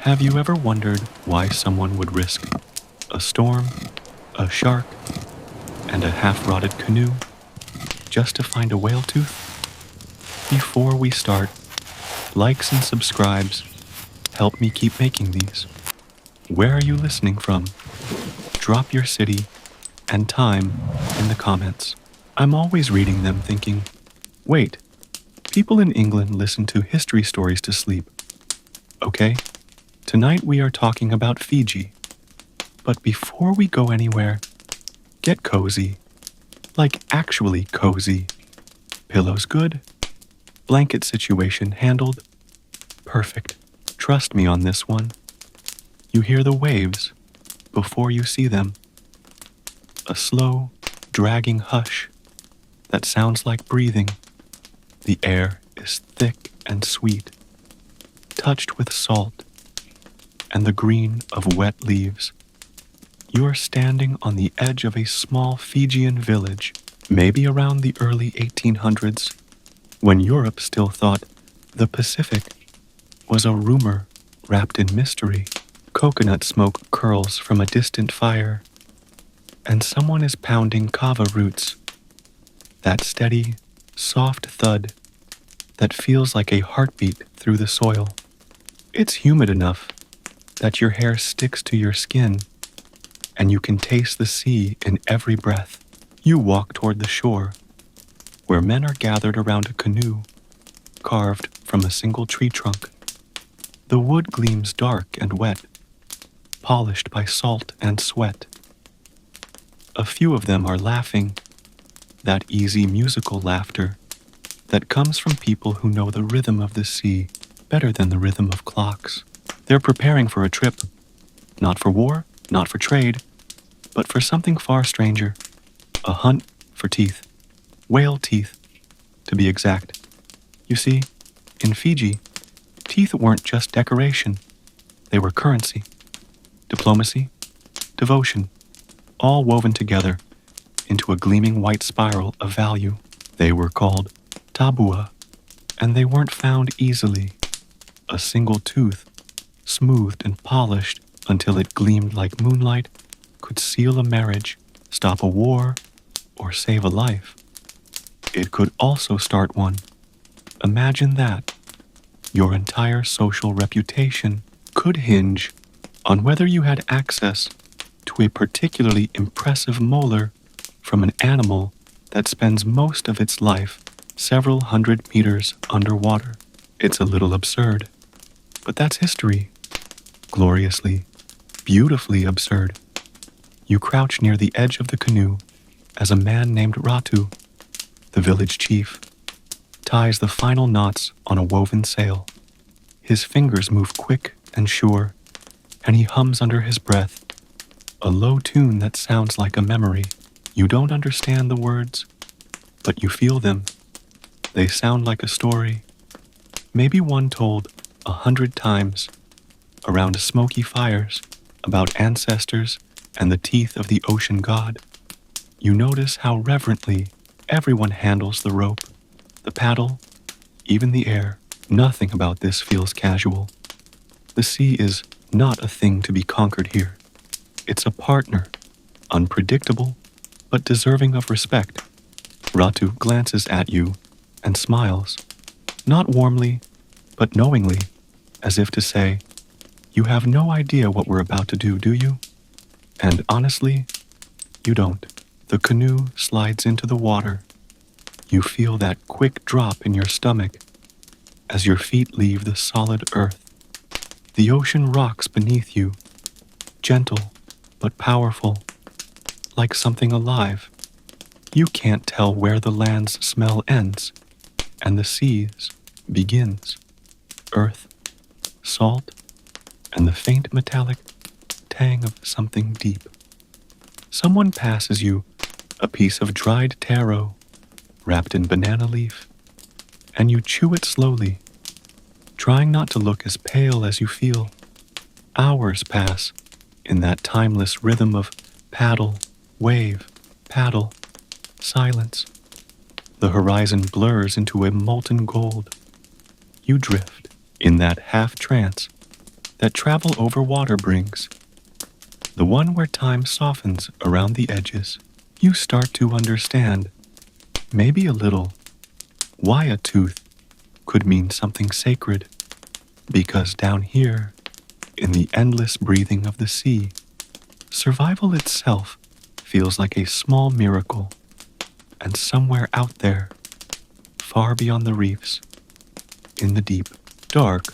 Have you ever wondered why someone would risk a storm, a shark, and a half-rotted canoe just to find a whale tooth? Before we start, likes and subscribes help me keep making these. Where are you listening from? Drop your city and time in the comments. I'm always reading them thinking, wait, people in England listen to history stories to sleep. Okay, tonight we are talking about Fiji. But before we go anywhere, get cozy. Like actually cozy. Pillows good? Blanket situation handled? Perfect. Trust me on this one. You hear the waves before you see them. A slow, dragging hush that sounds like breathing. The air is thick and sweet, touched with salt and the green of wet leaves. You are standing on the edge of a small Fijian village, maybe around the early 1800s, when Europe still thought the Pacific was a rumor wrapped in mystery. Coconut smoke curls from a distant fire, and someone is pounding kava roots. That steady, soft thud that feels like a heartbeat through the soil. It's humid enough that your hair sticks to your skin, and you can taste the sea in every breath. You walk toward the shore, where men are gathered around a canoe carved from a single tree trunk. The wood gleams dark and wet, polished by salt and sweat. A few of them are laughing, that easy musical laughter that comes from people who know the rhythm of the sea better than the rhythm of clocks. They're preparing for a trip, not for war, not for trade, but for something far stranger, a hunt for teeth, whale teeth, to be exact. You see, in Fiji, teeth weren't just decoration, they were currency, diplomacy, devotion, all woven together into a gleaming white spiral of value. They were called tabua, and they weren't found easily. A single tooth, smoothed and polished until it gleamed like moonlight, could seal a marriage, stop a war, or save a life. It could also start one. Imagine that. Your entire social reputation could hinge on whether you had access to a particularly impressive molar from an animal that spends most of its life several hundred meters underwater. It's a little absurd, but that's history. Gloriously, beautifully absurd. You crouch near the edge of the canoe as a man named Ratu, the village chief, ties the final knots on a woven sail. His fingers move quick and sure, and he hums under his breath, a low tune that sounds like a memory. You don't understand the words, but you feel them. They sound like a story, maybe one told 100 times, around smoky fires, about ancestors and the teeth of the ocean god. You notice how reverently everyone handles the rope, the paddle, even the air. Nothing about this feels casual. The sea is not a thing to be conquered here. It's a partner, unpredictable, but deserving of respect. Ratu glances at you and smiles, not warmly, but knowingly, as if to say, you have no idea what we're about to do you? And honestly, you don't. The canoe slides into the water. You feel that quick drop in your stomach as your feet leave the solid earth. The ocean rocks beneath you, gentle but powerful, like something alive. You can't tell where the land's smell ends and the sea's begins. Earth, salt, and the faint metallic tang of something deep. Someone passes you a piece of dried taro wrapped in banana leaf, and you chew it slowly, trying not to look as pale as you feel. Hours pass in that timeless rhythm of paddle, wave, paddle, silence. The horizon blurs into a molten gold. You drift in that half trance, that travel over water brings, the one where time softens around the edges. You start to understand, maybe a little, why a tooth could mean something sacred, because down here, in the endless breathing of the sea, survival itself feels like a small miracle, and somewhere out there, far beyond the reefs, in the deep dark,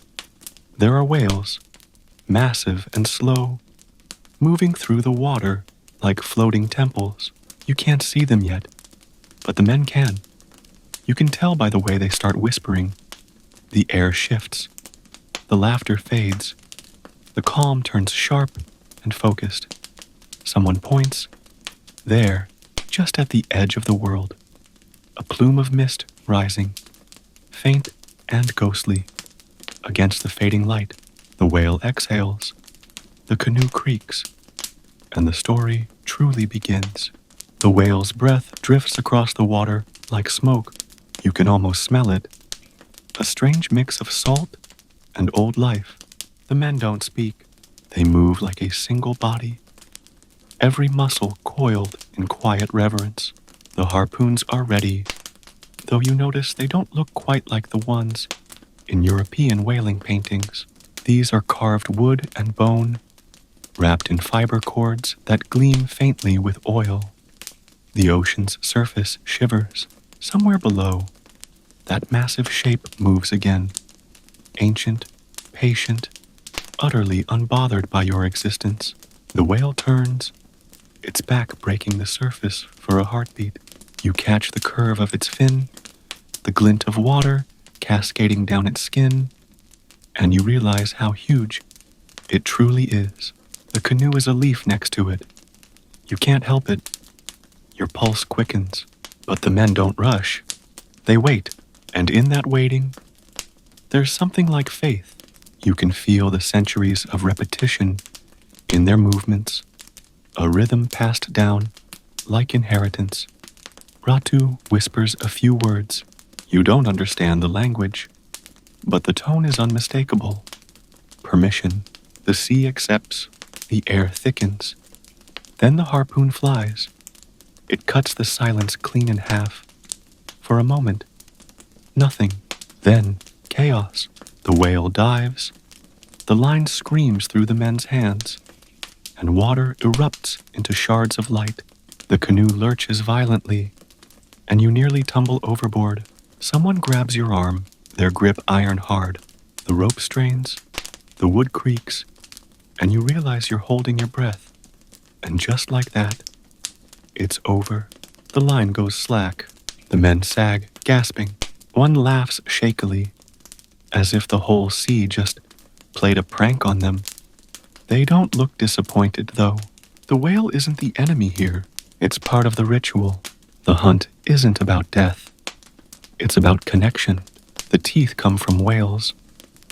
there are whales, massive and slow, moving through the water like floating temples. You can't see them yet, but the men can. You can tell by the way they start whispering. The air shifts, the laughter fades, the calm turns sharp and focused. Someone points. There, just at the edge of the world, a plume of mist rising, faint and ghostly, against the fading light. The whale exhales, the canoe creaks, and the story truly begins. The whale's breath drifts across the water like smoke. You can almost smell it. A strange mix of salt and old life. The men don't speak. They move like a single body, every muscle coiled in quiet reverence. The harpoons are ready, though you notice they don't look quite like the ones in European whaling paintings. These are carved wood and bone, wrapped in fiber cords that gleam faintly with oil. The ocean's surface shivers. Somewhere below, that massive shape moves again, ancient, patient, utterly unbothered by your existence. The whale turns, its back breaking the surface for a heartbeat. You catch the curve of its fin, the glint of water cascading down its skin, and you realize how huge it truly is. The canoe is a leaf next to it. You can't help it. Your pulse quickens, but the men don't rush. They wait, and in that waiting, there's something like faith. You can feel the centuries of repetition in their movements, a rhythm passed down like inheritance. Ratu whispers a few words. You don't understand the language, but the tone is unmistakable. Permission. The sea accepts. The air thickens. Then the harpoon flies. It cuts the silence clean in half. For a moment, nothing. Then, chaos. The whale dives. The line screams through the men's hands, and water erupts into shards of light. The canoe lurches violently, and you nearly tumble overboard. Someone grabs your arm, their grip iron hard. The rope strains, the wood creaks, and you realize you're holding your breath. And just like that, it's over. The line goes slack. The men sag, gasping. One laughs shakily, as if the whole sea just played a prank on them. They don't look disappointed, though. The whale isn't the enemy here. It's part of the ritual. The hunt isn't about death. It's about connection. The teeth come from whales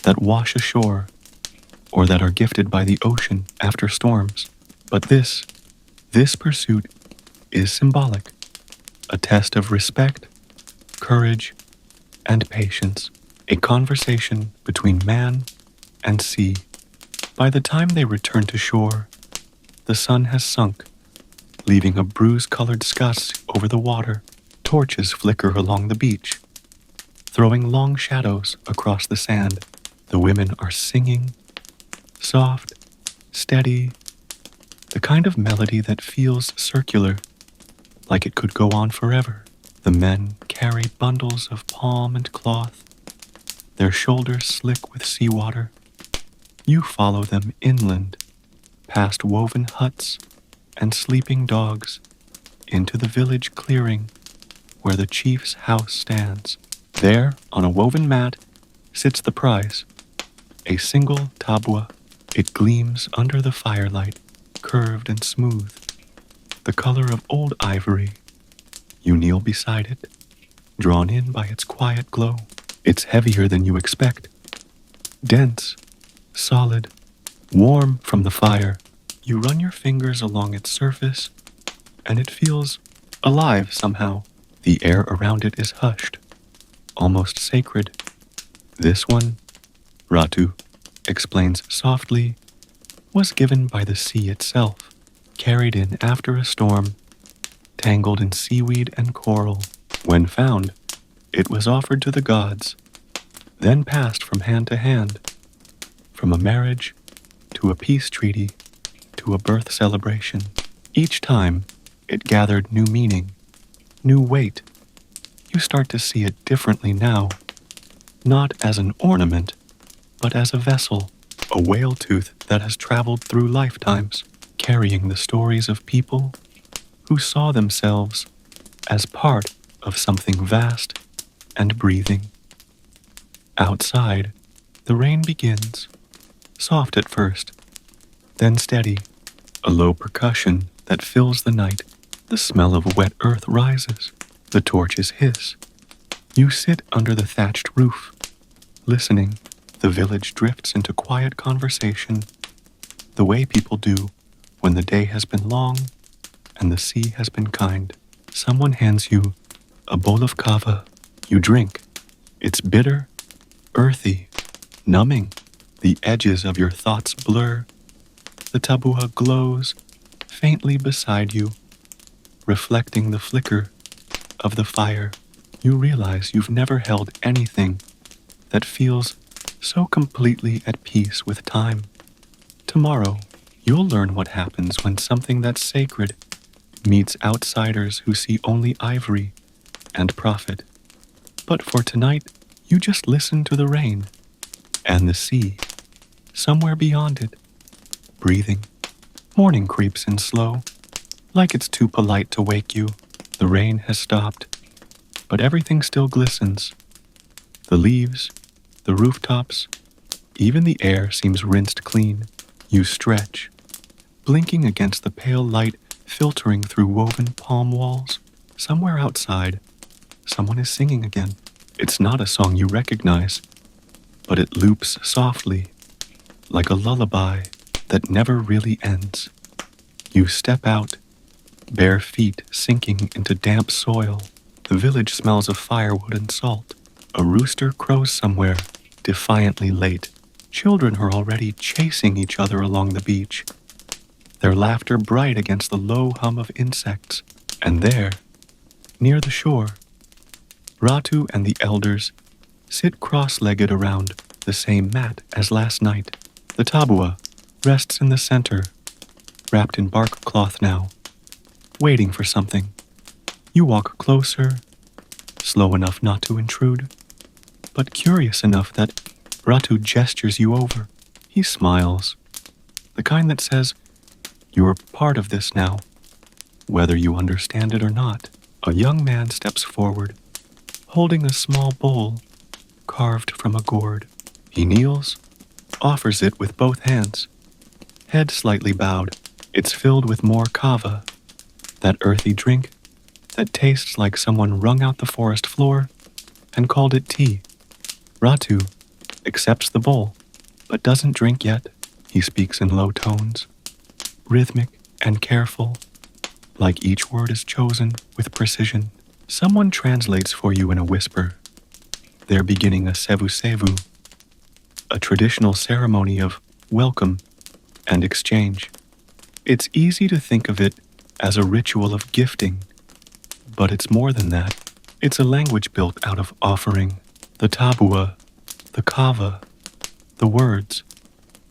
that wash ashore or that are gifted by the ocean after storms. But this pursuit is symbolic, a test of respect, courage, and patience, a conversation between man and sea. By the time they return to shore, the sun has sunk, leaving a bruise-colored scuss over the water. Torches flicker along the beach, throwing long shadows across the sand. The women are singing, soft, steady, the kind of melody that feels circular, like it could go on forever. The men carry bundles of palm and cloth, their shoulders slick with seawater. You follow them inland, past woven huts and sleeping dogs, into the village clearing where the chief's house stands. There, on a woven mat, sits the prize, a single tabua. It gleams under the firelight, curved and smooth, the color of old ivory. You kneel beside it, drawn in by its quiet glow. It's heavier than you expect, dense, solid, warm from the fire. You run your fingers along its surface, and it feels alive somehow. The air around it is hushed, almost sacred. This one, Ratu, explains softly, was given by the sea itself, carried in after a storm, tangled in seaweed and coral. When found, it was offered to the gods, then passed from hand to hand, from a marriage to a peace treaty to a birth celebration. Each time, it gathered new meaning, new weight. You start to see it differently now, not as an ornament, but as a vessel, a whale tooth that has traveled through lifetimes, carrying the stories of people who saw themselves as part of something vast and breathing. Outside, the rain begins, soft at first, then steady, a low percussion that fills the night. The smell of wet earth rises, the torches hiss. You sit under the thatched roof, listening. The village drifts into quiet conversation, the way people do when the day has been long and the sea has been kind. Someone hands you a bowl of kava. You drink. It's bitter, earthy, numbing. The edges of your thoughts blur. The tabua glows faintly beside you, reflecting the flicker of the fire. You realize you've never held anything that feels so completely at peace with time. Tomorrow, you'll learn what happens when something that's sacred meets outsiders who see only ivory and profit. But for tonight, you just listen to the rain and the sea, somewhere beyond it, breathing. Morning creeps in slow, like it's too polite to wake you. The rain has stopped, but everything still glistens. The leaves, the rooftops, even the air seems rinsed clean. You stretch, blinking against the pale light filtering through woven palm walls. Somewhere outside, someone is singing again. It's not a song you recognize, but it loops softly, like a lullaby that never really ends. You step out, bare feet sinking into damp soil. The village smells of firewood and salt. A rooster crows somewhere, defiantly late. Children are already chasing each other along the beach, their laughter bright against the low hum of insects. And there, near the shore, Ratu and the elders sit cross-legged around the same mat as last night. The tabua rests in the center, wrapped in bark cloth now, waiting for something. You walk closer, slow enough not to intrude, but curious enough that Ratu gestures you over. He smiles, the kind that says, "You're part of this now, whether you understand it or not." A young man steps forward, holding a small bowl carved from a gourd. He kneels, offers it with both hands, head slightly bowed. It's filled with more kava, that earthy drink that tastes like someone wrung out the forest floor and called it tea. Ratu accepts the bowl, but doesn't drink yet. He speaks in low tones, rhythmic and careful, like each word is chosen with precision. Someone translates for you in a whisper. They're beginning a sevu-sevu, a traditional ceremony of welcome and exchange. It's easy to think of it as a ritual of gifting, but it's more than that. It's a language built out of offering. The tabua, the kava, the words,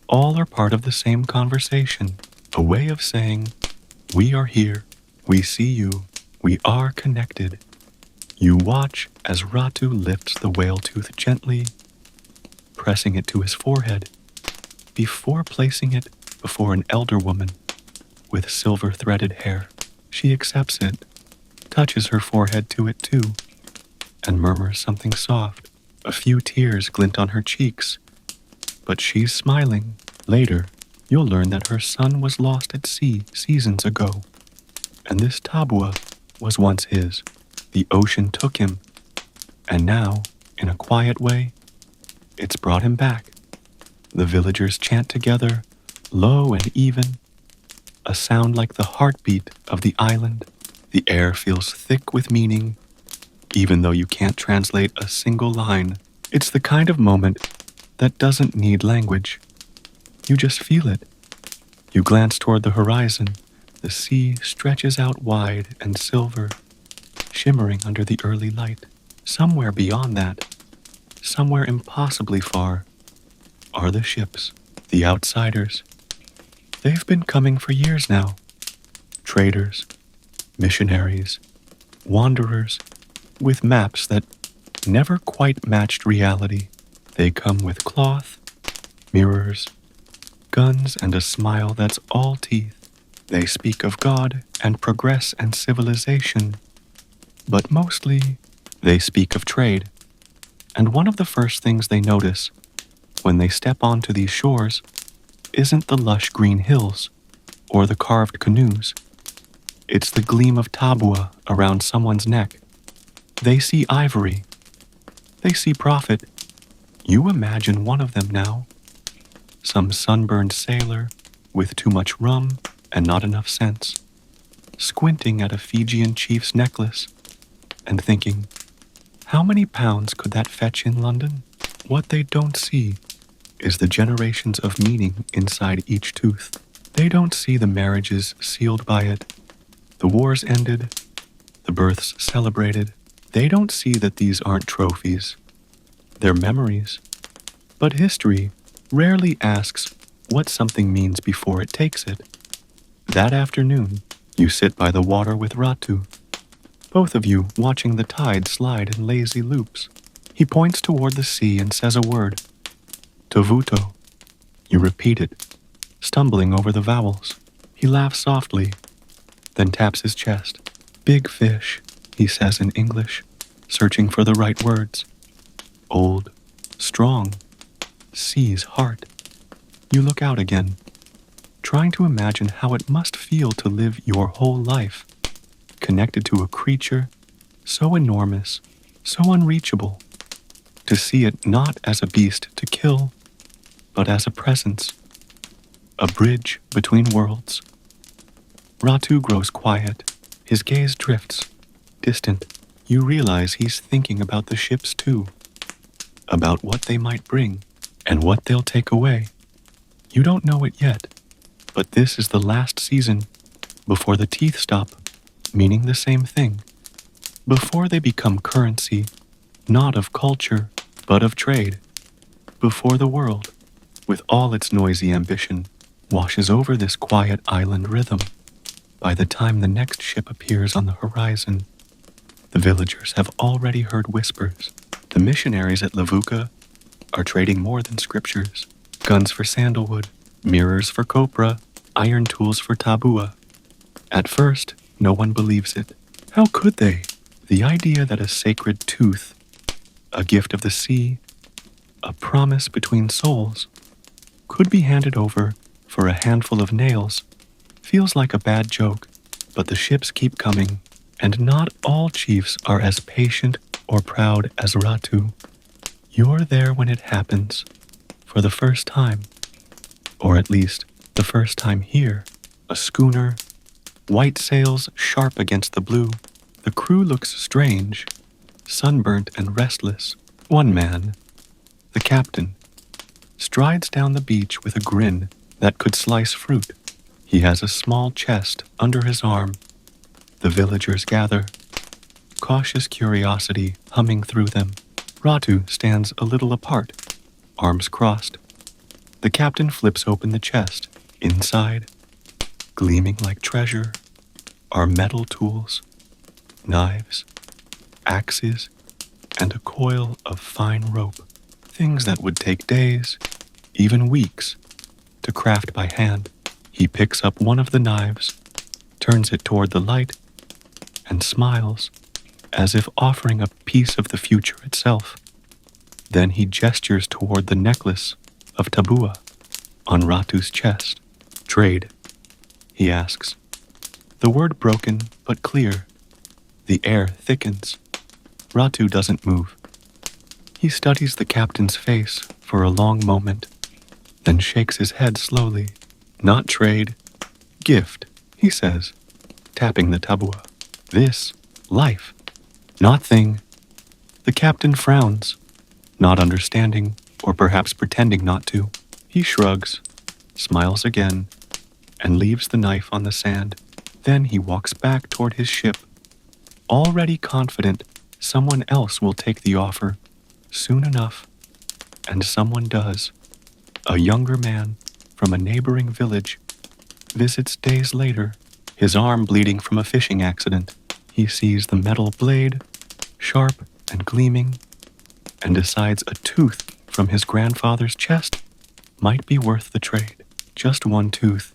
all are part of the same conversation, a way of saying, we are here, we see you, we are connected. You watch as Ratu lifts the whale tooth gently, pressing it to his forehead, before placing it before an elder woman with silver-threaded hair. She accepts it, touches her forehead to it too, and murmurs something soft. A few tears glint on her cheeks, but she's smiling. Later, you'll learn that her son was lost at sea seasons ago, and this tabua was once his. The ocean took him, and now, in a quiet way, it's brought him back. The villagers chant together, low and even, a sound like the heartbeat of the island. The air feels thick with meaning, even though you can't translate a single line. It's the kind of moment that doesn't need language. You just feel it. You glance toward the horizon. The sea stretches out wide and silver, shimmering under the early light. Somewhere beyond that, somewhere impossibly far, are the ships, the outsiders. They've been coming for years now. Traders, missionaries, wanderers, with maps that never quite matched reality. They come with cloth, mirrors, guns, and a smile that's all teeth. They speak of God and progress and civilization, but mostly they speak of trade. And one of the first things they notice when they step onto these shores isn't the lush green hills or the carved canoes. It's the gleam of tabua around someone's neck. They see ivory. They see profit. You imagine one of them now. Some sunburned sailor with too much rum and not enough sense, squinting at a Fijian chief's necklace and thinking, how many pounds could that fetch in London? What they don't see is the generations of meaning inside each tooth. They don't see the marriages sealed by it, the wars ended, the births celebrated. They don't see that these aren't trophies. They're memories. But history rarely asks what something means before it takes it. That afternoon, you sit by the water with Ratu, both of you watching the tide slide in lazy loops. He points toward the sea and says a word. Tovuto. You repeat it, stumbling over the vowels. He laughs softly, then taps his chest. Big fish, he says in English, searching for the right words. Old, strong, sea's heart. You look out again, trying to imagine how it must feel to live your whole life, connected to a creature so enormous, so unreachable, to see it not as a beast to kill, but as a presence, a bridge between worlds. Ratu grows quiet. His gaze drifts, distant. You realize he's thinking about the ships too, about what they might bring and what they'll take away. You don't know it yet, but this is the last season before the teeth stop, meaning the same thing, before they become currency, not of culture, but of trade, before the world, with all its noisy ambition, washes over this quiet island rhythm. By the time the next ship appears on the horizon, the villagers have already heard whispers. The missionaries at Levuka are trading more than scriptures. Guns for sandalwood, mirrors for copra, iron tools for tabua. At first, no one believes it. How could they? The idea that a sacred tooth, a gift of the sea, a promise between souls, could be handed over for a handful of nails feels like a bad joke. But the ships keep coming, and not all chiefs are as patient or proud as Ratu. You're there when it happens, for the first time, or at least the first time here. A schooner, white sails sharp against the blue. The crew looks strange, sunburnt and restless. One man, the captain, strides down the beach with a grin that could slice fruit. He has a small chest under his arm. The villagers gather, cautious curiosity humming through them. Ratu stands a little apart, arms crossed. The captain flips open the chest. Inside, gleaming like treasure, are metal tools, knives, axes, and a coil of fine rope. Things that would take days, even weeks, to craft by hand. He picks up one of the knives, turns it toward the light, and smiles, as if offering a piece of the future itself. Then he gestures toward the necklace of tabua on Ratu's chest. Trade, he asks. The word broken but clear. The air thickens. Ratu doesn't move. He studies the captain's face for a long moment, then shakes his head slowly. Not trade, gift, he says, tapping the tabua. This, life, not thing. The captain frowns, not understanding, or perhaps pretending not to. He shrugs. smiles again, and leaves the knife on the sand. Then he walks back toward his ship, already confident someone else will take the offer soon enough. And someone does. A younger man from a neighboring village visits days later, his arm bleeding from a fishing accident. He sees the metal blade, sharp and gleaming, and decides a tooth from his grandfather's chest might be worth the trade. Just one tooth.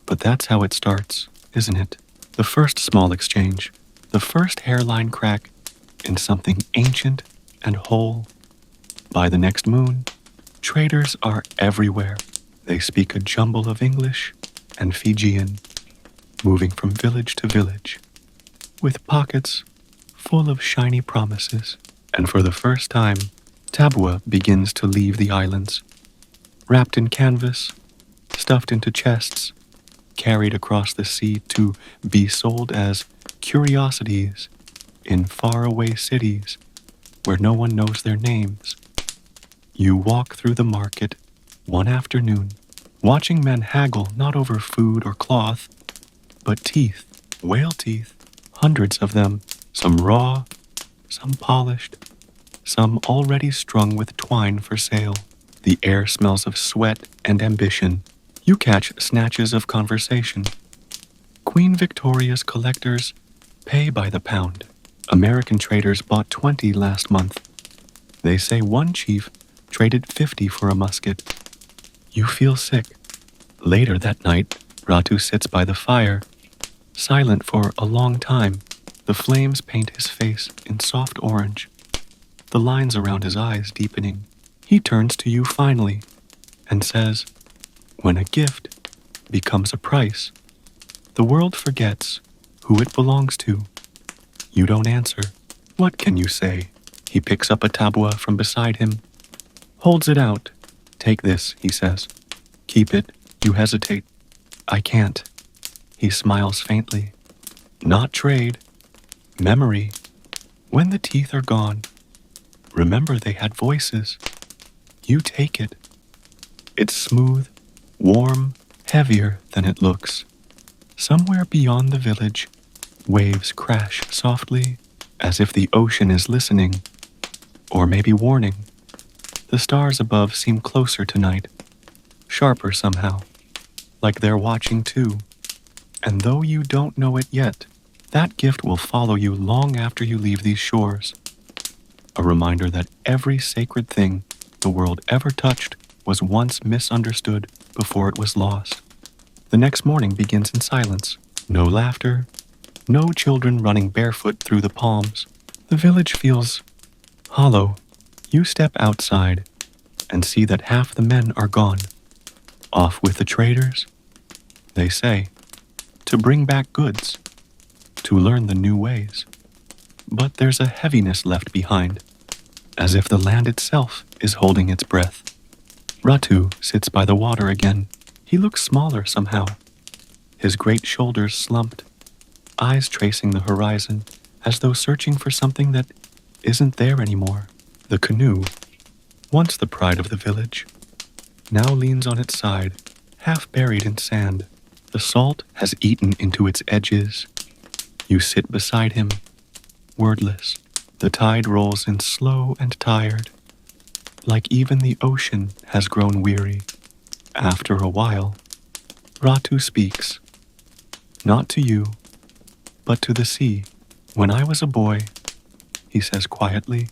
But that's how it starts, isn't it? The first small exchange, the first hairline crack in something ancient and whole. By the next moon, traders are everywhere. They speak a jumble of English and Fijian, moving from village to village, with pockets full of shiny promises. And for the first time, tabua begins to leave the islands, wrapped in canvas, stuffed into chests, carried across the sea to be sold as curiosities in faraway cities where no one knows their names. You walk through the market one afternoon, watching men haggle not over food or cloth, but teeth, whale teeth, hundreds of them, some raw, some polished, some already strung with twine for sale. The air smells of sweat and ambition. You catch snatches of conversation. Queen Victoria's collectors pay by the pound. American traders bought 20 last month. They say one chief traded 50 for a musket. You feel sick. Later that night, Ratu sits by the fire, silent for a long time. The flames paint his face in soft orange, the lines around his eyes deepening. He turns to you finally and says, "When a gift becomes a price, the world forgets who it belongs to." You don't answer. What can you say? He picks up a tabua from beside him, holds it out. "Take this," he says. "Keep it." You hesitate. "I can't." He smiles faintly. "Not trade. Memory. When the teeth are gone, remember they had voices. You take it. It's smooth, warm, heavier than it looks. Somewhere beyond the village, waves crash softly, as if the ocean is listening, or maybe warning. The stars above seem closer tonight, sharper somehow, like they're watching too. And though you don't know it yet, that gift will follow you long after you leave these shores. A reminder that every sacred thing the world ever touched was once misunderstood before it was lost. The next morning begins in silence. No laughter, no children running barefoot through the palms. The village feels hollow. You step outside and see that half the men are gone. Off with the traders, they say, to bring back goods, to learn the new ways. But there's a heaviness left behind, as if the land itself is holding its breath. Ratu sits by the water again. He looks smaller somehow, his great shoulders slumped, eyes tracing the horizon as though searching for something that isn't there anymore. The canoe, once the pride of the village, now leans on its side, half buried in sand. The salt has eaten into its edges. You sit beside him, wordless. The tide rolls in slow and tired, like even the ocean has grown weary. After a while, Ratu speaks, not to you, but to the sea. "When I was a boy," he says quietly,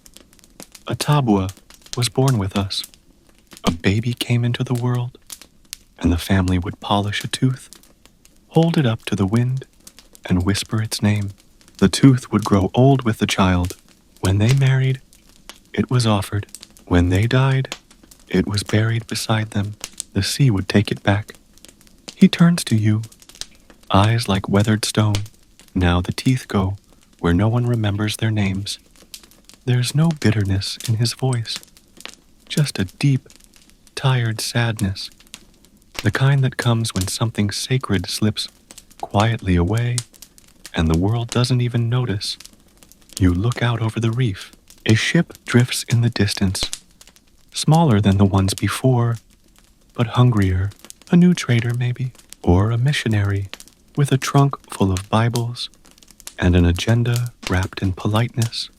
"a tabua was born with us. A baby came into the world, and the family would polish a tooth, hold it up to the wind, and whisper its name. The tooth would grow old with the child. When they married, it was offered. When they died, it was buried beside them. The sea would take it back." He turns to you, eyes like weathered stone. Now the teeth go where no one remembers their names. There's no bitterness in his voice, just a deep, tired sadness, the kind that comes when something sacred slips quietly away and the world doesn't even notice. You look out over the reef. A ship drifts in the distance, smaller than the ones before, but hungrier. A new trader, maybe, or a missionary with a trunk full of Bibles and an agenda wrapped in politeness.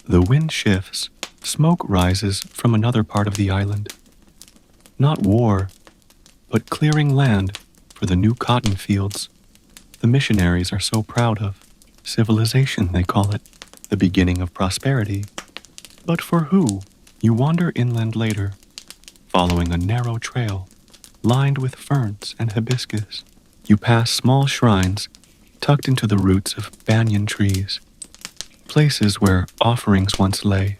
The wind shifts, smoke rises from another part of the island. Not war, but clearing land for the new cotton fields the missionaries are so proud of. Civilization, they call it, the beginning of prosperity. But for who? You wander inland later, following a narrow trail lined with ferns and hibiscus. You pass small shrines tucked into the roots of banyan trees, places where offerings once lay,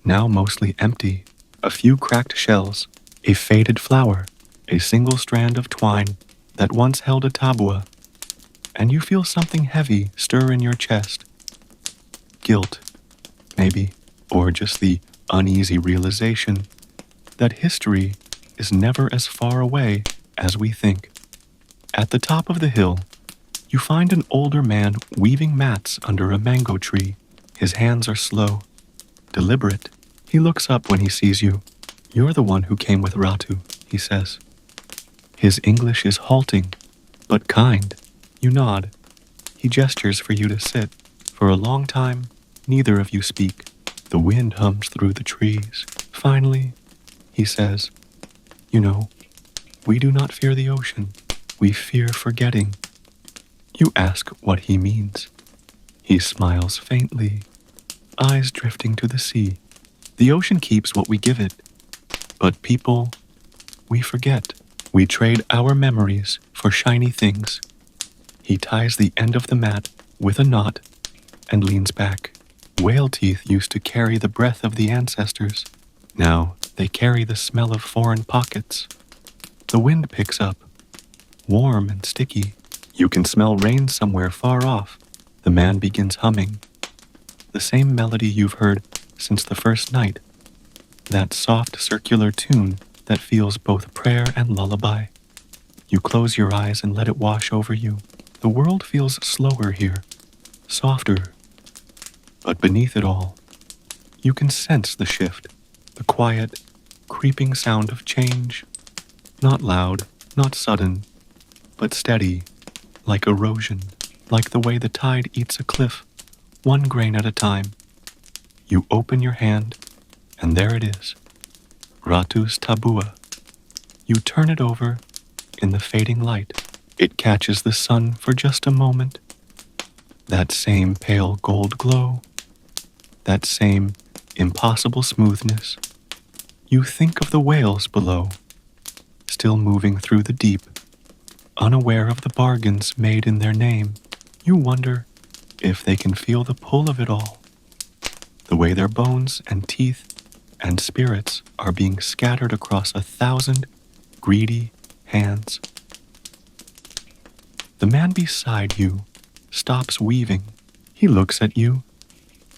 now mostly empty. A few cracked shells, a faded flower, a single strand of twine that once held a tabua, and you feel something heavy stir in your chest. Guilt, maybe, or just the uneasy realization that history is never as far away as we think. At the top of the hill, you find an older man weaving mats under a mango tree. His hands are slow, deliberate. He looks up when he sees you. You're the one who came with Ratu, he says. His English is halting, but kind. You nod. He gestures for you to sit. For a long time, neither of you speak. The wind hums through the trees. Finally, he says, "You know, we do not fear the ocean. We fear forgetting." You ask what he means. He smiles faintly, eyes drifting to the sea. The ocean keeps what we give it. But people, we forget. We trade our memories for shiny things. He ties the end of the mat with a knot and leans back. Whale teeth used to carry the breath of the ancestors. Now they carry the smell of foreign pockets. The wind picks up, warm and sticky. You can smell rain somewhere far off. The man begins humming. The same melody you've heard since the first night. That soft circular tune that feels both prayer and lullaby. You close your eyes and let it wash over you. The world feels slower here, softer. But beneath it all, you can sense the shift, the quiet, creeping sound of change. Not loud, not sudden, but steady, like erosion, like the way the tide eats a cliff, one grain at a time. You open your hand, and there it is, Ratu's tabua. You turn it over in the fading light. It catches the sun for just a moment. That same pale gold glow, that same impossible smoothness. You think of the whales below, still moving through the deep, unaware of the bargains made in their name. You wonder if they can feel the pull of it all, the way their bones and teeth and spirits are being scattered across 1,000 greedy hands. The man beside you stops weaving. He looks at you,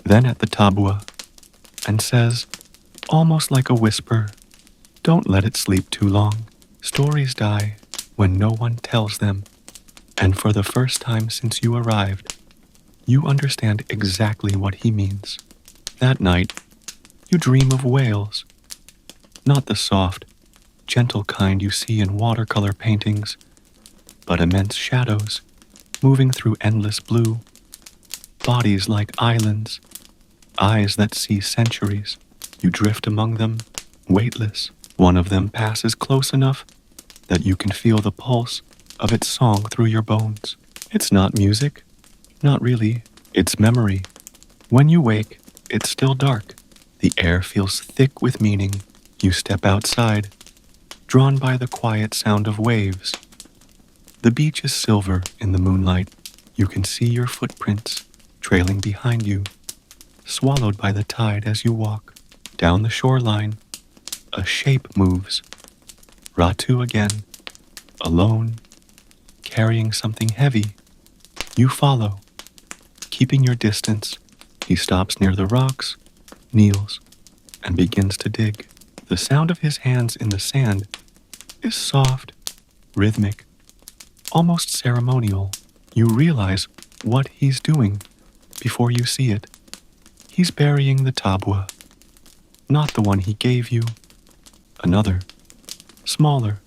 then at the tabua, and says, almost like a whisper, "Don't let it sleep too long. Stories die when no one tells them." And for the first time since you arrived, you understand exactly what he means. That night, you dream of whales, not the soft, gentle kind you see in watercolor paintings, but immense shadows moving through endless blue, bodies like islands, eyes that see centuries. You drift among them, weightless. One of them passes close enough that you can feel the pulse of its song through your bones. It's not music, not really, it's memory. When you wake, it's still dark. The air feels thick with meaning. You step outside, drawn by the quiet sound of waves. The beach is silver in the moonlight. You can see your footprints trailing behind you, swallowed by the tide as you walk. Down the shoreline, a shape moves. Ratu again, alone, carrying something heavy. You follow, keeping your distance. He stops near the rocks, kneels, and begins to dig. The sound of his hands in the sand is soft, rhythmic, almost ceremonial. You realize what he's doing before you see it. He's burying the tabua, not the one he gave you. Another, smaller,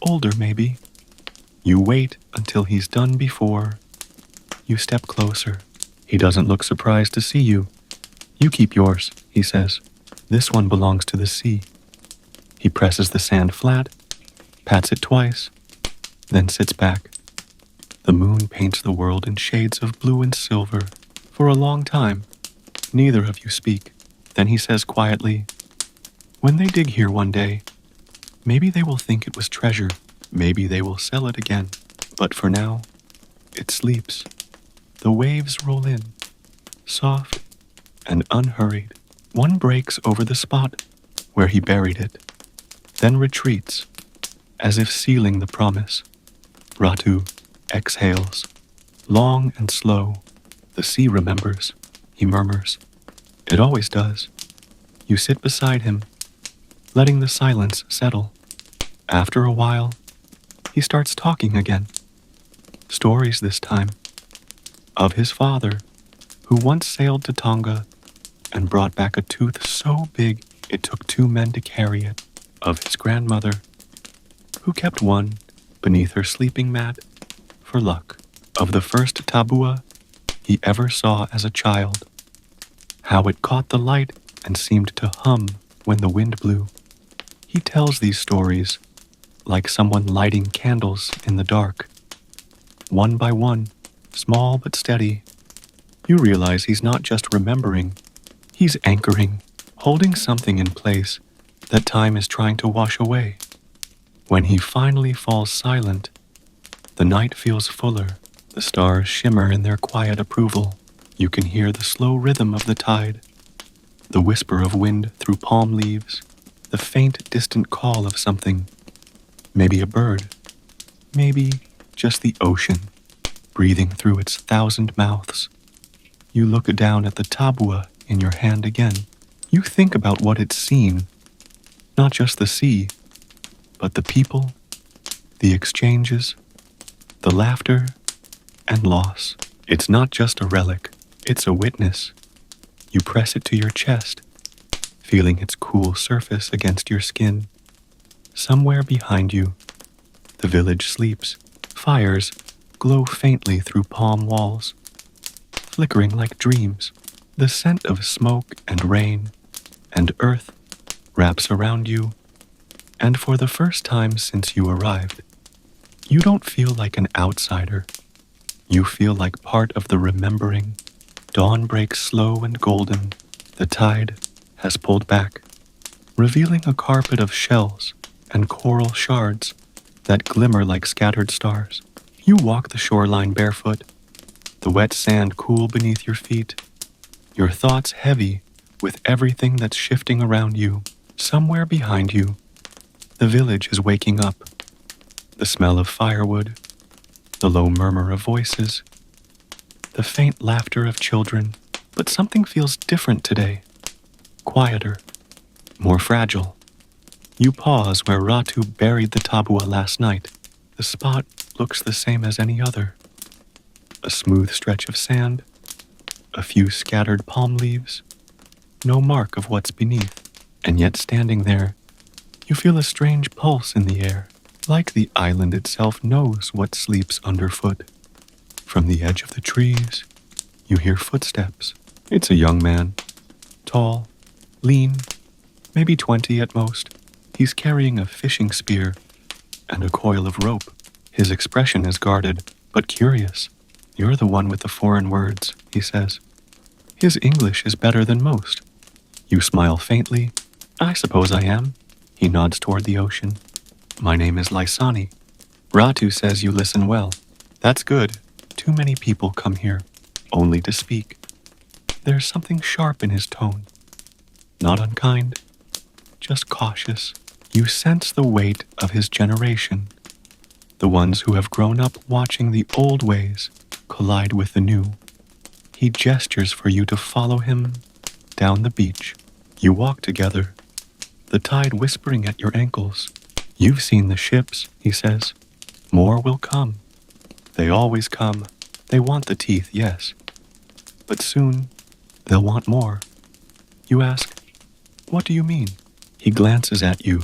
older maybe. You wait until he's done before you step closer. He doesn't look surprised to see you. You keep yours, he says. This one belongs to the sea. He presses the sand flat, pats it twice, then sits back. The moon paints the world in shades of blue and silver. For a long time, neither of you speak. Then he says quietly, when they dig here one day, maybe they will think it was treasure. Maybe they will sell it again. But for now, it sleeps. The waves roll in, soft and unhurried. One breaks over the spot where he buried it, then retreats, as if sealing the promise. Ratu exhales, long and slow. The sea remembers, he murmurs. It always does. You sit beside him, letting the silence settle. After a while, he starts talking again. Stories this time. Of his father, who once sailed to Tonga and brought back a tooth so big it took 2 men to carry it. Of his grandmother, who kept one beneath her sleeping mat for luck. Of the first tabua he ever saw as a child. How it caught the light and seemed to hum when the wind blew. He tells these stories like someone lighting candles in the dark. One by one, small but steady, you realize he's not just remembering, he's anchoring, holding something in place that time is trying to wash away. When he finally falls silent, the night feels fuller. The stars shimmer in their quiet approval. You can hear the slow rhythm of the tide, the whisper of wind through palm leaves, the faint, distant call of something. Maybe a bird, maybe just the ocean, breathing through its 1,000 mouths. You look down at the tabua in your hand again. You think about what it's seen, not just the sea, but the people, the exchanges, the laughter and loss. It's not just a relic, it's a witness. You press it to your chest, feeling its cool surface against your skin. Somewhere behind you, the village sleeps. Fires glow faintly through palm walls, flickering like dreams. The scent of smoke and rain and earth wraps around you, and for the first time since you arrived, you don't feel like an outsider. You feel like part of the remembering. Dawn breaks slow and golden. The tide has pulled back, revealing a carpet of shells and coral shards that glimmer like scattered stars. You walk the shoreline barefoot, the wet sand cool beneath your feet, your thoughts heavy with everything that's shifting around you. Somewhere behind you, the village is waking up. The smell of firewood, the low murmur of voices, the faint laughter of children. But something feels different today. Quieter, more fragile. You pause where Ratu buried the tabua last night. The spot looks the same as any other. A smooth stretch of sand, a few scattered palm leaves, no mark of what's beneath. And yet standing there, you feel a strange pulse in the air, like the island itself knows what sleeps underfoot. From the edge of the trees, you hear footsteps. It's a young man, tall, lean, maybe 20 at most. He's carrying a fishing spear and a coil of rope. His expression is guarded, but curious. You're the one with the foreign words, he says. His English is better than most. You smile faintly. I suppose I am. He nods toward the ocean. My name is Lysani. Ratu says you listen well. That's good. Too many people come here, only to speak. There's something sharp in his tone. Not unkind, just cautious. You sense the weight of his generation, the ones who have grown up watching the old ways collide with the new. He gestures for you to follow him down the beach. You walk together, the tide whispering at your ankles. You've seen the ships, he says. More will come. They always come. They want the teeth, yes. But soon, they'll want more. You ask, what do you mean? He glances at you,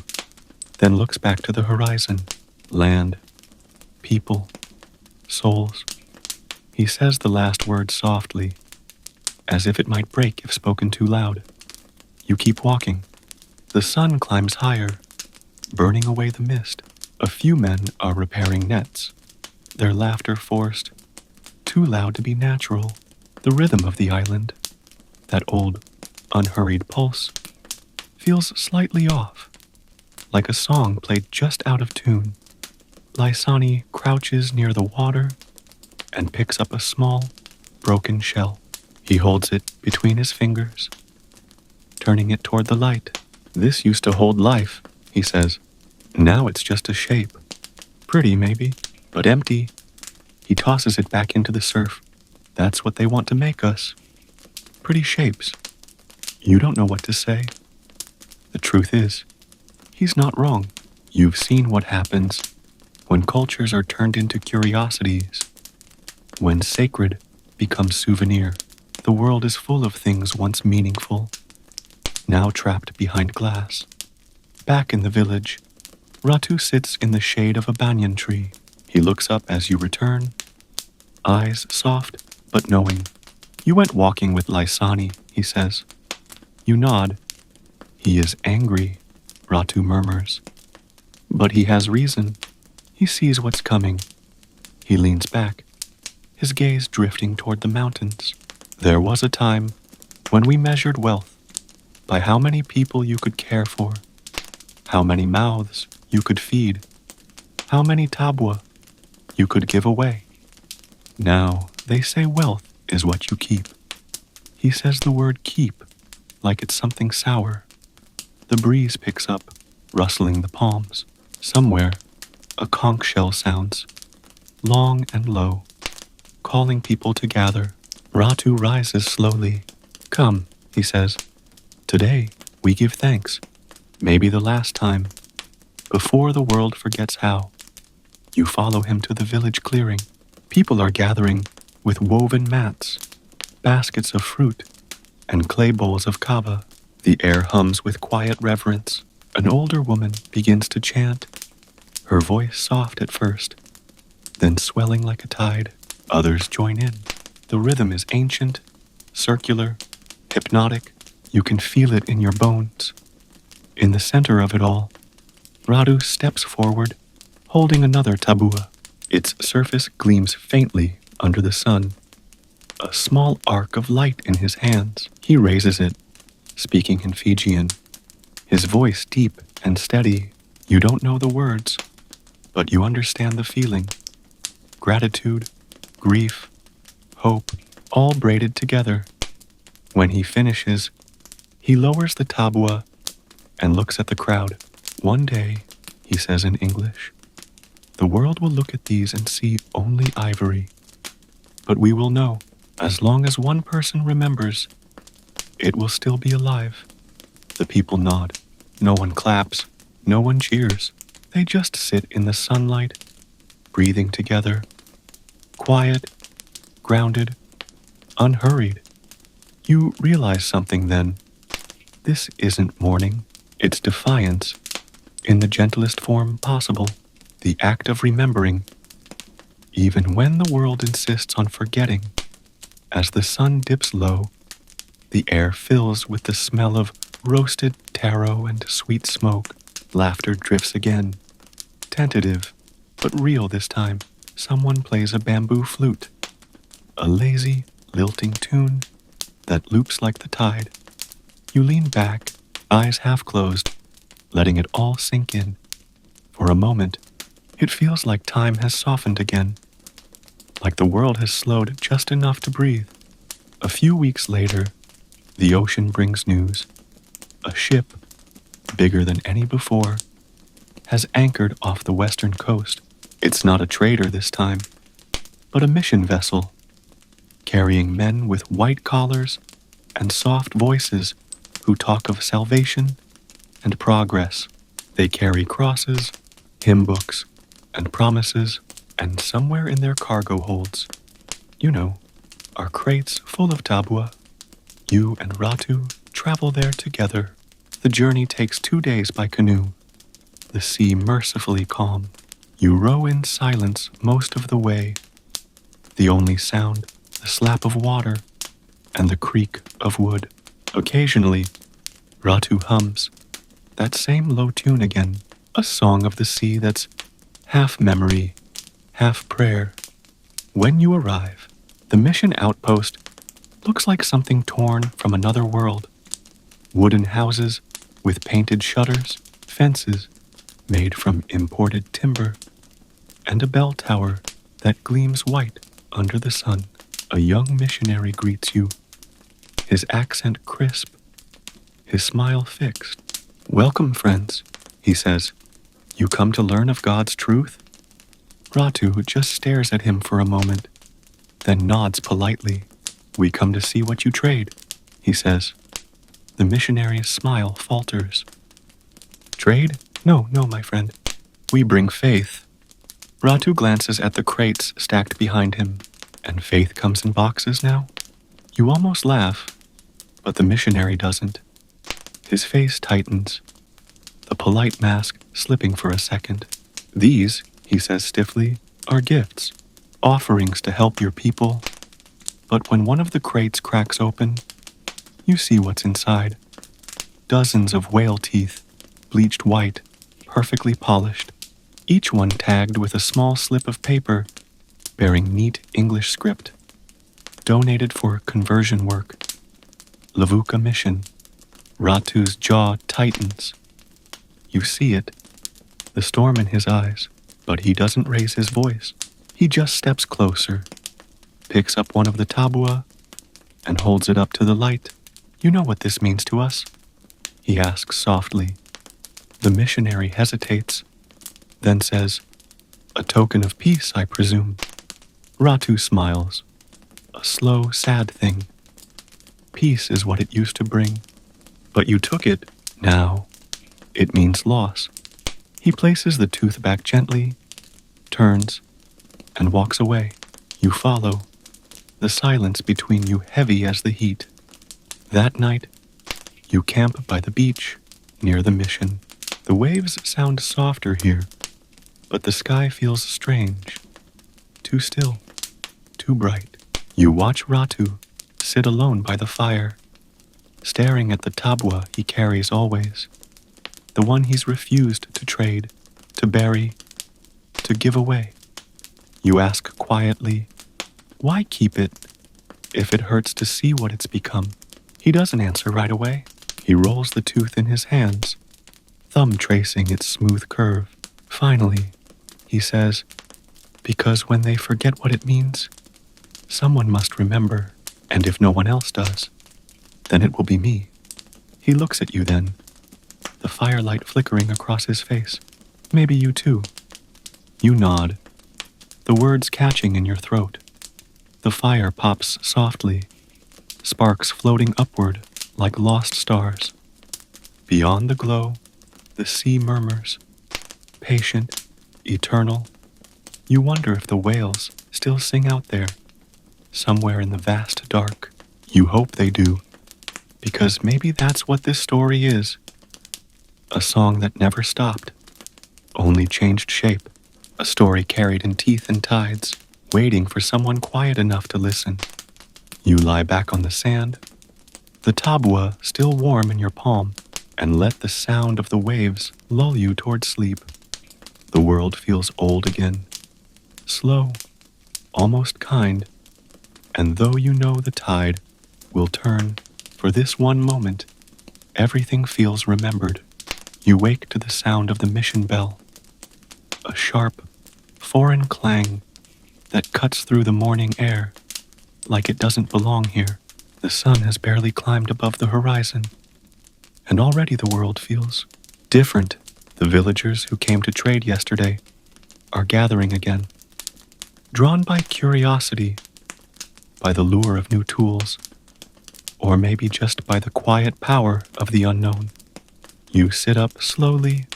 then looks back to the horizon. land, people, souls. He says the last word softly, as if it might break if spoken too loud. You keep walking. The sun climbs higher, burning away the mist. A few men are repairing nets, their laughter forced, too loud to be natural. The rhythm of the island, that old, unhurried pulse, feels slightly off, like a song played just out of tune. Lysani crouches near the water and picks up a small, broken shell. He holds it between his fingers, turning it toward the light. This used to hold life, he says. Now it's just a shape. Pretty, maybe, but empty. He tosses it back into the surf. That's what they want to make us. Pretty shapes. You don't know what to say. The truth is, he's not wrong. You've seen what happens when cultures are turned into curiosities, when sacred becomes souvenir. The world is full of things once meaningful, now trapped behind glass. Back in the village, Ratu sits in the shade of a banyan tree. He looks up as you return, eyes soft but knowing. You went walking with Lysani, he says. You nod. He is angry, Ratu murmurs. But he has reason. He sees what's coming. He leans back, his gaze drifting toward the mountains. There was a time when we measured wealth by how many people you could care for, how many mouths you could feed, how many tabua you could give away. Now they say wealth is what you keep. He says the word keep like it's something sour. The breeze picks up, rustling the palms. Somewhere, a conch shell sounds, long and low, calling people to gather. Ratu rises slowly. Come, he says. Today, we give thanks. Maybe the last time, before the world forgets how. You follow him to the village clearing. People are gathering with woven mats, baskets of fruit, and clay bowls of kava. The air hums with quiet reverence. An older woman begins to chant, her voice soft at first, then swelling like a tide. Others join in. The rhythm is ancient, circular, hypnotic. You can feel it in your bones. In the center of it all, Radu steps forward, holding another tabua. Its surface gleams faintly under the sun, a small arc of light in his hands. He raises it, speaking in Fijian, his voice deep and steady. You don't know the words, but you understand the feeling. Gratitude, grief, hope, all braided together. When he finishes, he lowers the tabua and looks at the crowd. One day, he says in English, the world will look at these and see only ivory. But we will know, as long as one person remembers, it will still be alive. The people nod. No one claps. No one cheers. They just sit in the sunlight, breathing together. Quiet, grounded, unhurried. You realize something then. This isn't mourning. It's defiance, in the gentlest form possible. The act of remembering, even when the world insists on forgetting. As the sun dips low, the air fills with the smell of roasted taro and sweet smoke. Laughter drifts again, tentative, but real this time. Someone plays a bamboo flute, a lazy, lilting tune that loops like the tide. You lean back, eyes half closed, letting it all sink in. For a moment, it feels like time has softened again, like the world has slowed just enough to breathe. A few weeks later, the ocean brings news. A ship, bigger than any before, has anchored off the western coast. It's not a trader this time, but a mission vessel, carrying men with white collars and soft voices who talk of salvation and progress. They carry crosses, hymn books, and promises, and somewhere in their cargo holds, are crates full of tabua. You and Ratu travel there together. The journey takes 2 days by canoe, the sea mercifully calm. You row in silence most of the way, the only sound, the slap of water and the creak of wood. Occasionally, Ratu hums that same low tune again, a song of the sea that's half memory, half prayer. When you arrive, the mission outpost looks like something torn from another world. Wooden houses with painted shutters, fences made from imported timber, and a bell tower that gleams white under the sun. A young missionary greets you, his accent crisp, his smile fixed. "Welcome, friends," he says. "You come to learn of God's truth?" Ratu just stares at him for a moment, then nods politely. "We come to see what you trade," he says. The missionary's smile falters. "Trade? No, my friend. We bring faith." Ratu glances at the crates stacked behind him. "And faith comes in boxes now?" You almost laugh, but the missionary doesn't. His face tightens, the polite mask slipping for a second. "These," he says stiffly, "are gifts, offerings to help your people." But when one of the crates cracks open, you see what's inside. Dozens of whale teeth, bleached white, perfectly polished, each one tagged with a small slip of paper bearing neat English script. Donated for conversion work. Lavuka Mission. Ratu's jaw tightens. You see it, the storm in his eyes, but he doesn't raise his voice. He just steps closer, picks up one of the tabua, and holds it up to the light. "You know what this means to us?" he asks softly. The missionary hesitates, then says, "A token of peace, I presume." Ratu smiles. "A slow, sad thing. Peace is what it used to bring. But you took it. Now, it means loss." He places the tooth back gently, turns, and walks away. You follow, the silence between you heavy as the heat. That night, you camp by the beach, near the mission. The waves sound softer here, but the sky feels strange. Too still, too bright. You watch Ratu sit alone by the fire, staring at the tabua he carries always, the one he's refused to trade, to bury, to give away. You ask quietly, "Why keep it if it hurts to see what it's become?" He doesn't answer right away. He rolls the tooth in his hands, thumb tracing its smooth curve. Finally, he says, "Because when they forget what it means, someone must remember, and if no one else does, then it will be me." He looks at you then, the firelight flickering across his face. "Maybe you too." You nod, the words catching in your throat. The fire pops softly, sparks floating upward like lost stars. Beyond the glow, the sea murmurs, patient, eternal. You wonder if the whales still sing out there, somewhere in the vast dark. You hope they do, because maybe that's what this story is. A song that never stopped, only changed shape. A story carried in teeth and tides, waiting for someone quiet enough to listen. You lie back on the sand, the tabua still warm in your palm, and let the sound of the waves lull you toward sleep. The world feels old again, slow, almost kind, and though you know the tide will turn, for this one moment, everything feels remembered. You wake to the sound of the mission bell, a sharp, foreign clang that cuts through the morning air like it doesn't belong here. The sun has barely climbed above the horizon, and already the world feels different. The villagers who came to trade yesterday are gathering again, drawn by curiosity, by the lure of new tools, or maybe just by the quiet power of the unknown. You sit up slowly,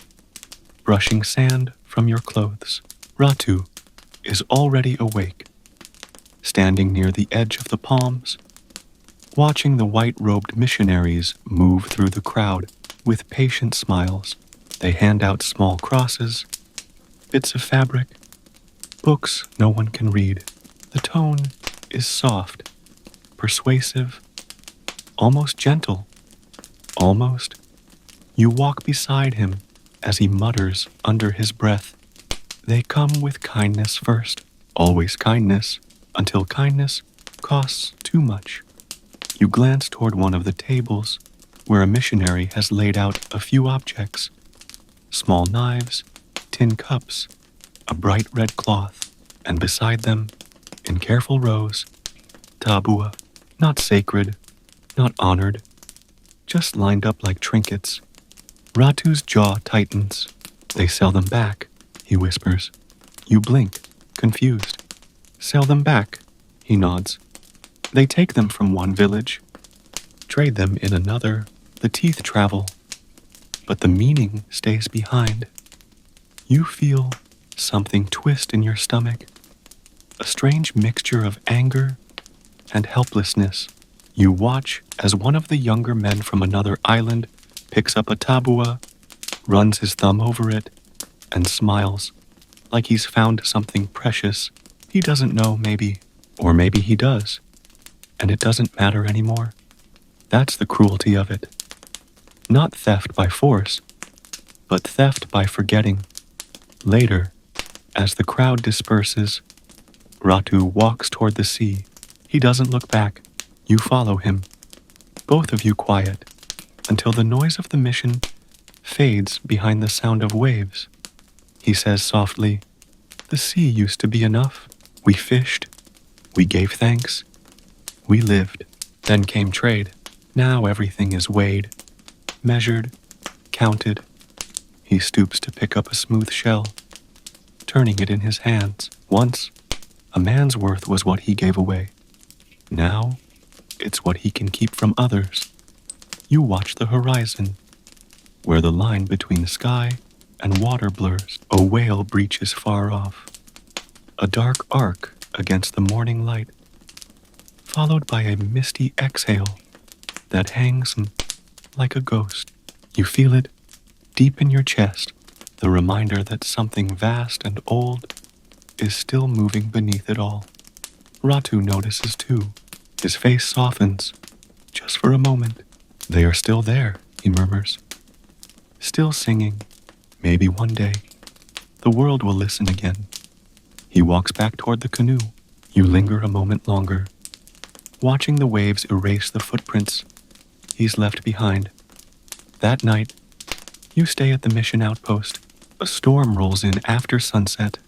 brushing sand from your clothes. Ratu is already awake, standing near the edge of the palms, watching the white-robed missionaries move through the crowd with patient smiles. They hand out small crosses, bits of fabric, books no one can read. The tone is soft, persuasive, almost gentle, almost. You walk beside him as he mutters under his breath. They come with kindness first, always kindness, until kindness costs too much. You glance toward one of the tables where a missionary has laid out a few objects: small knives, tin cups, a bright red cloth, and beside them, in careful rows, tabua, not sacred, not honored, just lined up like trinkets. Ratu's jaw tightens. They sell them back, he whispers. You blink, confused. Sell them back, he nods. They take them from one village, trade them in another. The teeth travel, but the meaning stays behind. You feel something twist in your stomach, a strange mixture of anger and helplessness. You watch as one of the younger men from another island picks up a tabua, runs his thumb over it, and smiles like he's found something precious. He doesn't know, maybe, or maybe he does, and it doesn't matter anymore. That's the cruelty of it. Not theft by force, but theft by forgetting. Later, as the crowd disperses, Ratu walks toward the sea. He doesn't look back. You follow him, both of you quiet, until the noise of the mission fades behind the sound of waves. He says softly, "The sea used to be enough. We fished, we gave thanks, we lived. Then came trade. Now everything is weighed, measured, counted." He stoops to pick up a smooth shell, turning it in his hands. Once, a man's worth was what he gave away. Now, it's what he can keep from others. You watch the horizon, where the line between sky and water blurs. A whale breaches far off, a dark arc against the morning light, followed by a misty exhale that hangs like a ghost. You feel it deep in your chest, the reminder that something vast and old is still moving beneath it all. Ratu notices too. His face softens, just for a moment. "They are still there," he murmurs. "Still singing. Maybe one day, the world will listen again." He walks back toward the canoe. You linger a moment longer, watching the waves erase the footprints he's left behind. That night, you stay at the mission outpost. A storm rolls in after sunset,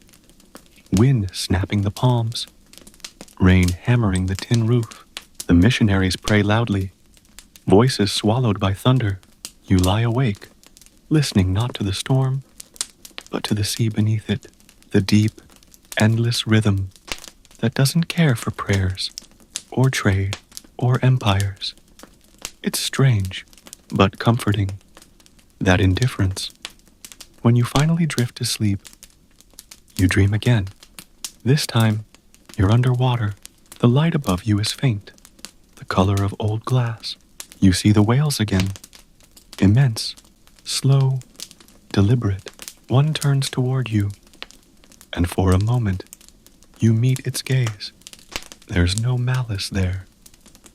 wind snapping the palms, rain hammering the tin roof. The missionaries pray loudly, voices swallowed by thunder. You lie awake, listening not to the storm, but to the sea beneath it, the deep, endless rhythm that doesn't care for prayers, or trade, or empires. It's strange, but comforting, that indifference. When you finally drift to sleep, you dream again. This time, you're underwater. The light above you is faint, the color of old glass. You see the whales again, immense, slow, deliberate. One turns toward you, and for a moment, you meet its gaze. There's no malice there,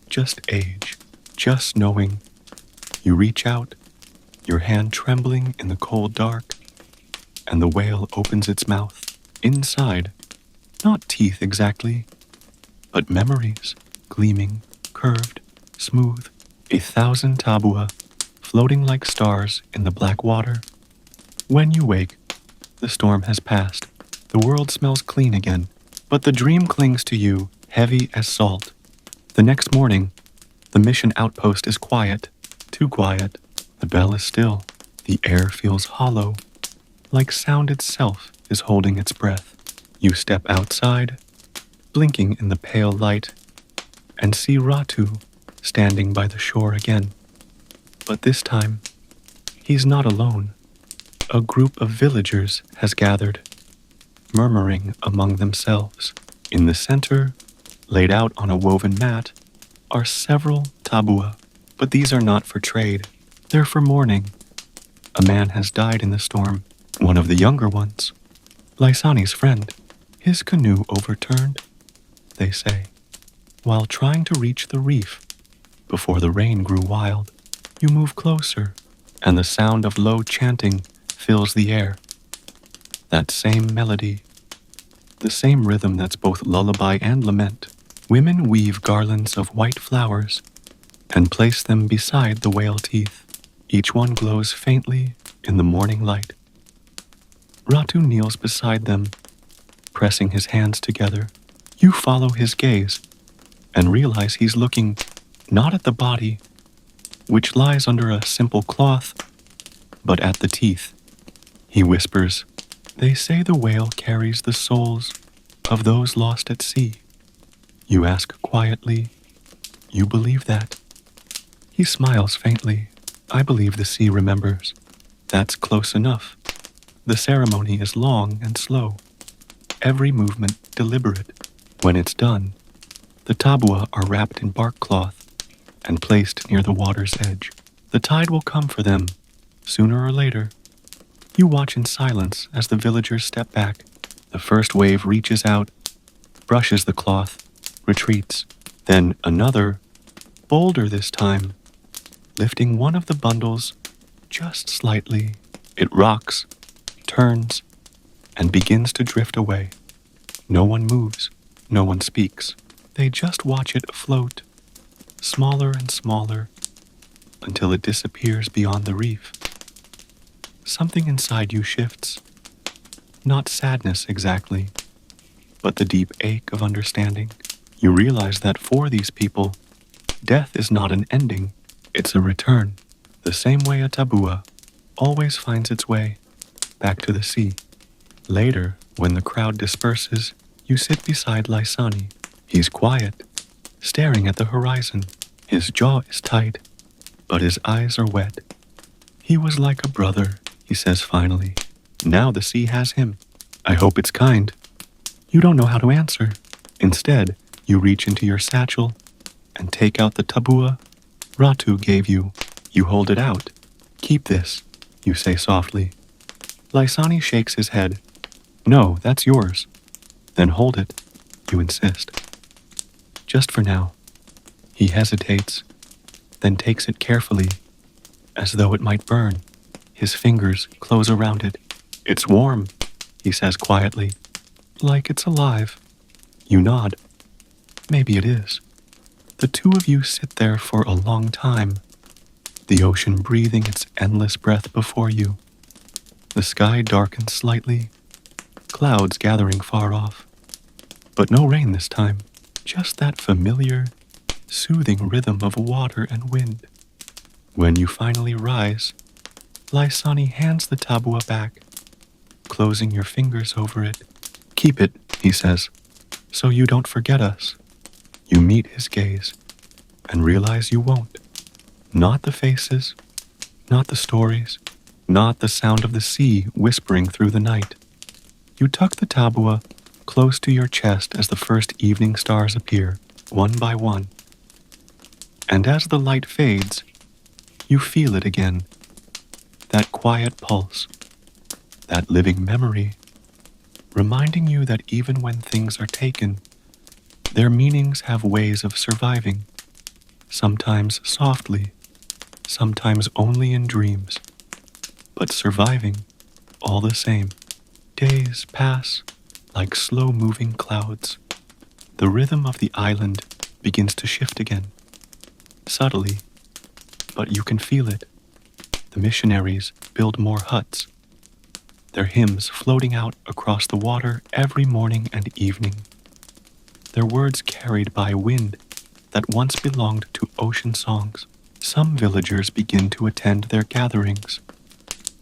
just age, just knowing. You reach out, your hand trembling in the cold dark, and the whale opens its mouth. Inside, not teeth exactly, but memories, gleaming, curved, smooth. 1,000 tabua, floating like stars in the black water. When you wake, the storm has passed. The world smells clean again, but the dream clings to you, heavy as salt. The next morning, the mission outpost is quiet, too quiet. The bell is still. The air feels hollow, like sound itself is holding its breath. You step outside, blinking in the pale light, and see Ratu standing by the shore again. But this time, he's not alone. A group of villagers has gathered, murmuring among themselves. In the center, laid out on a woven mat, are several tabua, but these are not for trade. They're for mourning. A man has died in the storm, one of the younger ones. Lysani's friend, his canoe overturned, they say, while trying to reach the reef. Before the rain grew wild, you move closer, and the sound of low chanting fills the air. That same melody, the same rhythm that's both lullaby and lament. Women weave garlands of white flowers and place them beside the whale teeth. Each one glows faintly in the morning light. Ratu kneels beside them, pressing his hands together. You follow his gaze and realize he's looking not at the body, which lies under a simple cloth, but at the teeth. He whispers, "They say the whale carries the souls of those lost at sea." You ask quietly, "You believe that?" He smiles faintly. "I believe the sea remembers. That's close enough." The ceremony is long and slow, every movement deliberate. When it's done, the tabua are wrapped in bark cloth and placed near the water's edge. The tide will come for them, sooner or later. You watch in silence as the villagers step back. The first wave reaches out, brushes the cloth, retreats. Then another, bolder this time, lifting one of the bundles just slightly. It rocks, turns, and begins to drift away. No one moves, no one speaks. They just watch it float, smaller and smaller, until it disappears beyond the reef. Something inside you shifts. Not sadness exactly, but the deep ache of understanding. You realize that for these people, death is not an ending, it's a return. The same way a tabua always finds its way back to the sea. Later, when the crowd disperses, you sit beside Lysani. He's quiet, staring at the horizon. His jaw is tight, but his eyes are wet. "He was like a brother," he says finally. "Now the sea has him. I hope it's kind." You don't know how to answer. Instead, you reach into your satchel and take out the tabua Ratu gave you. You hold it out. "Keep this," you say softly. Lysani shakes his head. "No, that's yours." "Then hold it," you insist. "Just for now." He hesitates, then takes it carefully, as though it might burn. His fingers close around it. "It's warm," he says quietly. "Like it's alive." You nod. Maybe it is. The two of you sit there for a long time, the ocean breathing its endless breath before you. The sky darkens slightly, clouds gathering far off. But no rain this time, just that familiar, soothing rhythm of water and wind. When you finally rise, Lysani hands the tabua back, closing your fingers over it. "Keep it," he says, "so you don't forget us." You meet his gaze and realize you won't. Not the faces, not the stories, not the sound of the sea whispering through the night. You tuck the tabua close to your chest as the first evening stars appear, one by one. And as the light fades, you feel it again. That quiet pulse, that living memory, reminding you that even when things are taken, their meanings have ways of surviving, sometimes softly, sometimes only in dreams, but surviving all the same. Days pass like slow-moving clouds. The rhythm of the island begins to shift again, subtly, but you can feel it. The missionaries build more huts, their hymns floating out across the water every morning and evening. Their words carried by wind that once belonged to ocean songs. Some villagers begin to attend their gatherings,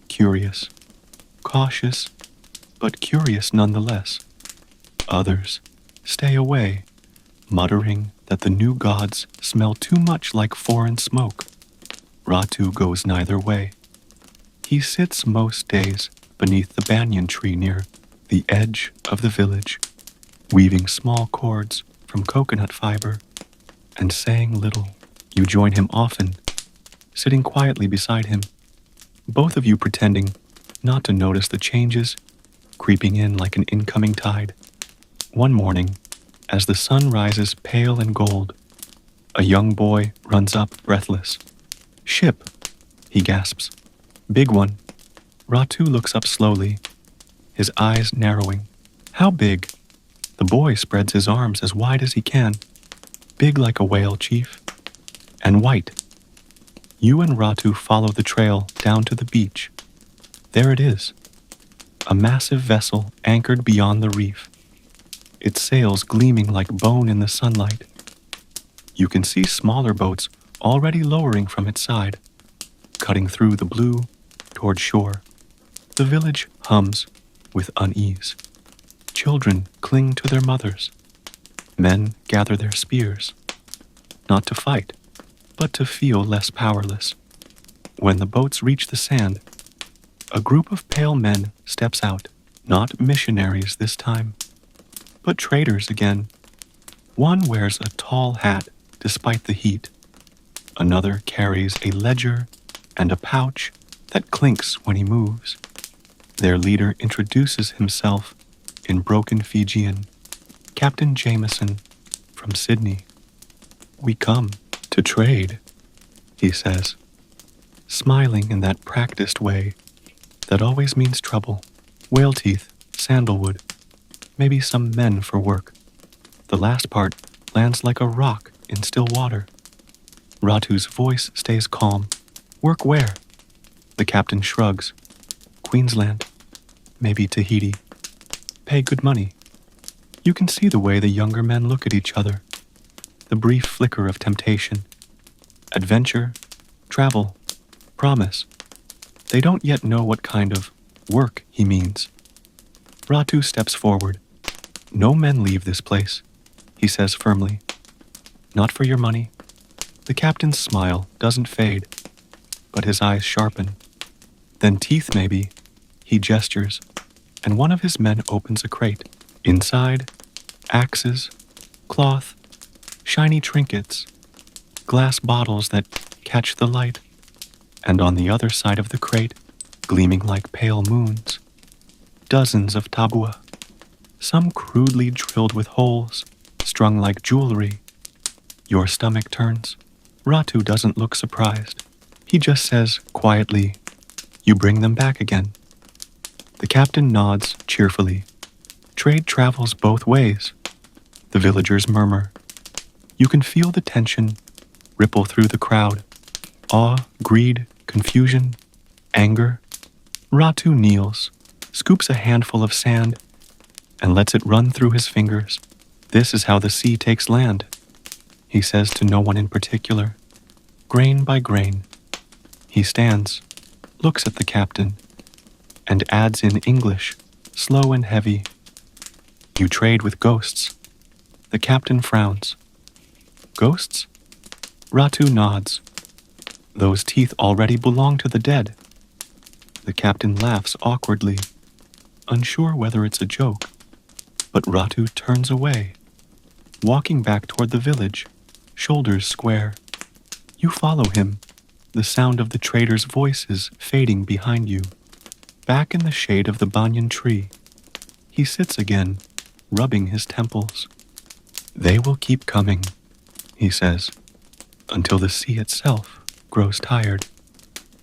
curious, cautious, but curious nonetheless. Others stay away, muttering that the new gods smell too much like foreign smoke. Ratu goes neither way. He sits most days beneath the banyan tree near the edge of the village, weaving small cords from coconut fiber and saying little. You join him often, sitting quietly beside him, both of you pretending not to notice the changes creeping in like an incoming tide. One morning, as the sun rises pale and gold, a young boy runs up breathless. "Ship," he gasps. "Big one." Ratu looks up slowly, his eyes narrowing. "How big?" The boy spreads his arms as wide as he can. "Big like a whale, chief. And white." You and Ratu follow the trail down to the beach. There it is, a massive vessel anchored beyond the reef, its sails gleaming like bone in the sunlight. You can see smaller boats already lowering from its side, cutting through the blue toward shore. The village hums with unease. Children cling to their mothers. Men gather their spears, not to fight, but to feel less powerless. When the boats reach the sand, a group of pale men steps out, not missionaries this time, but traders again. One wears a tall hat despite the heat. Another carries a ledger and a pouch that clinks when he moves. Their leader introduces himself in broken Fijian, Captain Jameson from Sydney. "We come to trade," he says, smiling in that practiced way that always means trouble. Whale teeth, sandalwood, maybe some men for work. The last part lands like a rock in still water. Ratu's voice stays calm. "Work where?" The captain shrugs. "Queensland, maybe Tahiti. Pay good money." You can see the way the younger men look at each other. The brief flicker of temptation. Adventure, travel, promise. They don't yet know what kind of work he means. Ratu steps forward. "No men leave this place," he says firmly. "Not for your money." The captain's smile doesn't fade, but his eyes sharpen. "Then teeth maybe," he gestures, and one of his men opens a crate. Inside, axes, cloth, shiny trinkets, glass bottles that catch the light, and on the other side of the crate, gleaming like pale moons, dozens of tabua, some crudely drilled with holes, strung like jewelry. Your stomach turns. Ratu doesn't look surprised. He just says quietly, "You bring them back again." The captain nods cheerfully. Trade travels both ways. The villagers murmur. You can feel the tension ripple through the crowd. Awe, greed, confusion, anger. Ratu kneels, scoops a handful of sand, and lets it run through his fingers. "This is how the sea takes land," he says to no one in particular. Grain by grain. He stands, looks at the captain, and adds in English, slow and heavy. "You trade with ghosts." The captain frowns. "Ghosts?" Ratu nods. "Those teeth already belong to the dead." The captain laughs awkwardly, unsure whether it's a joke. But Ratu turns away, walking back toward the village, shoulders square. You follow him, the sound of the trader's voices fading behind you. Back in the shade of the banyan tree, he sits again, rubbing his temples. "They will keep coming," he says, "until the sea itself grows tired."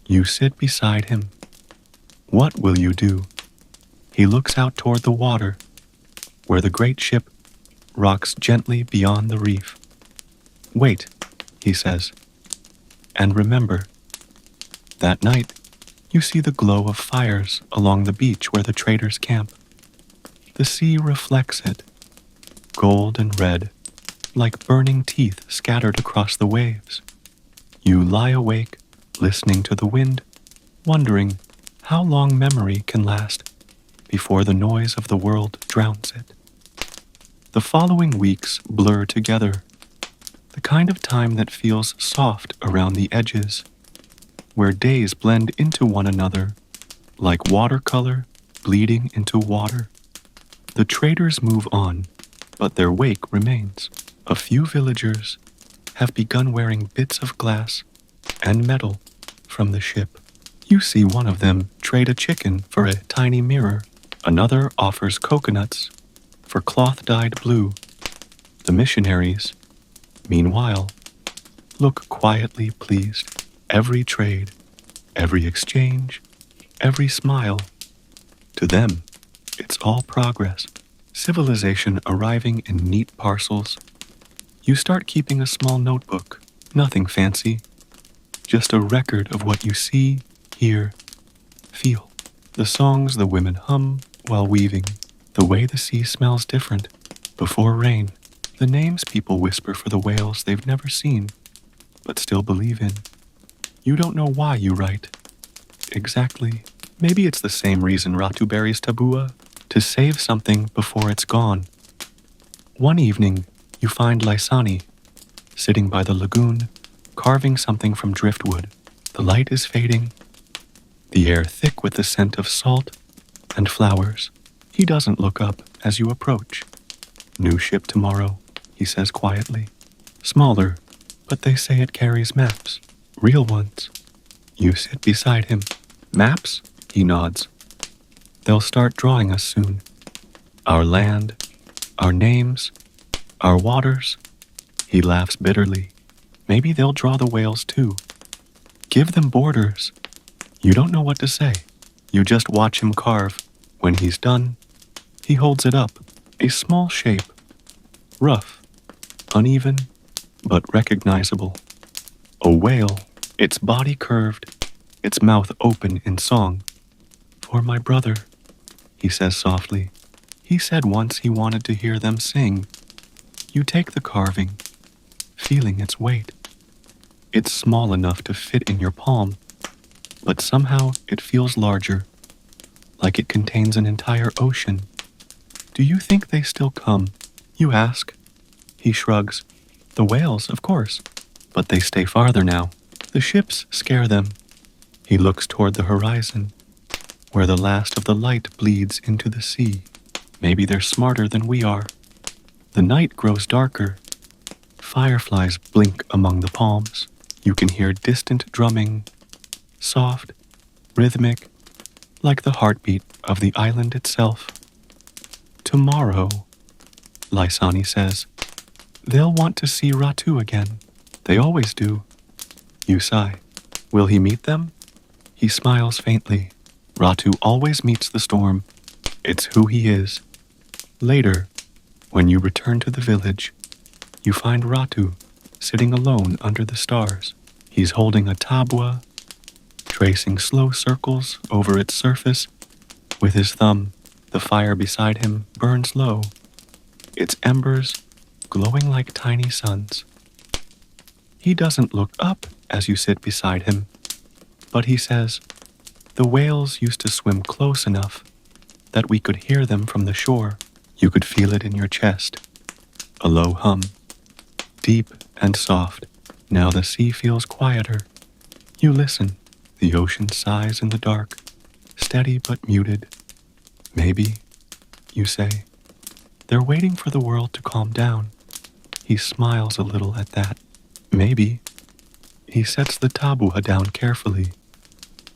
You sit beside him. What will you do? He looks out toward the water, where the great ship rocks gently beyond the reef. "Wait," he says, "and remember." That night, you see the glow of fires along the beach where the traders camp. The sea reflects it, gold and red, like burning teeth scattered across the waves. You lie awake, listening to the wind, wondering how long memory can last before the noise of the world drowns it. The following weeks blur together, the kind of time that feels soft around the edges, where days blend into one another, like watercolor bleeding into water. The traders move on, but their wake remains. A few villagers have begun wearing bits of glass and metal from the ship. You see one of them trade a chicken for a tiny mirror. Another offers coconuts for cloth-dyed blue. The missionaries, meanwhile, look quietly pleased. Every trade, every exchange, every smile. To them, it's all progress. Civilization arriving in neat parcels. You start keeping a small notebook, nothing fancy, just a record of what you see, hear, feel. The songs the women hum while weaving, the way the sea smells different before rain, the names people whisper for the whales they've never seen, but still believe in. You don't know why you write. Exactly. Maybe it's the same reason Ratu buries tabua, to save something before it's gone. One evening, you find Laisani sitting by the lagoon, carving something from driftwood. The light is fading, the air thick with the scent of salt and flowers. He doesn't look up as you approach. New ship tomorrow, he says quietly. Smaller, but they say it carries maps. Real ones. You sit beside him. Maps? He nods. They'll start drawing us soon. Our land, our names, our waters. He laughs bitterly. Maybe they'll draw the whales too. Give them borders. You don't know what to say. You just watch him carve. When he's done, he holds it up. A small shape. Rough, uneven, but recognizable. A whale, its body curved, its mouth open in song. For my brother, he says softly. He said once he wanted to hear them sing. You take the carving, feeling its weight. It's small enough to fit in your palm, but somehow it feels larger, like it contains an entire ocean. Do you think they still come? You ask. He shrugs. The whales, of course, but they stay farther now. The ships scare them. He looks toward the horizon, where the last of the light bleeds into the sea. Maybe they're smarter than we are. The night grows darker. Fireflies blink among the palms. You can hear distant drumming, soft, rhythmic, like the heartbeat of the island itself. Tomorrow, Laisani says, they'll want to see Ratu again. They always do. You sigh. Will he meet them? He smiles faintly. Ratu always meets the storm. It's who he is. Later, when you return to the village, you find Ratu sitting alone under the stars. He's holding a tabua, tracing slow circles over its surface with his thumb. The fire beside him burns low, its embers glowing like tiny suns. He doesn't look up as you sit beside him, but he says, the whales used to swim close enough that we could hear them from the shore. You could feel it in your chest. A low hum, deep and soft. Now the sea feels quieter. You listen. The ocean sighs in the dark, steady but muted. Maybe, you say, they're waiting for the world to calm down. He smiles a little at that. Maybe. He sets the tabua down carefully,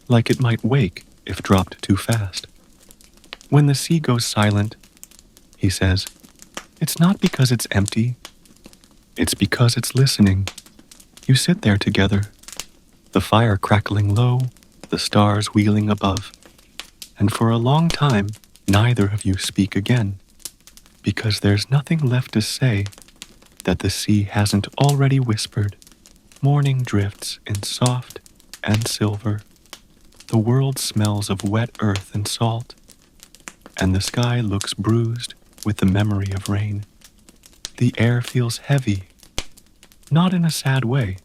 like it might wake if dropped too fast. When the sea goes silent, he says, it's not because it's empty. It's because it's listening. You sit there together, the fire crackling low, the stars wheeling above. And for a long time, neither of you speak again, because there's nothing left to say that the sea hasn't already whispered. Morning drifts in soft and silver. The world smells of wet earth and salt, and the sky looks bruised with the memory of rain. The air feels heavy, not in a sad way,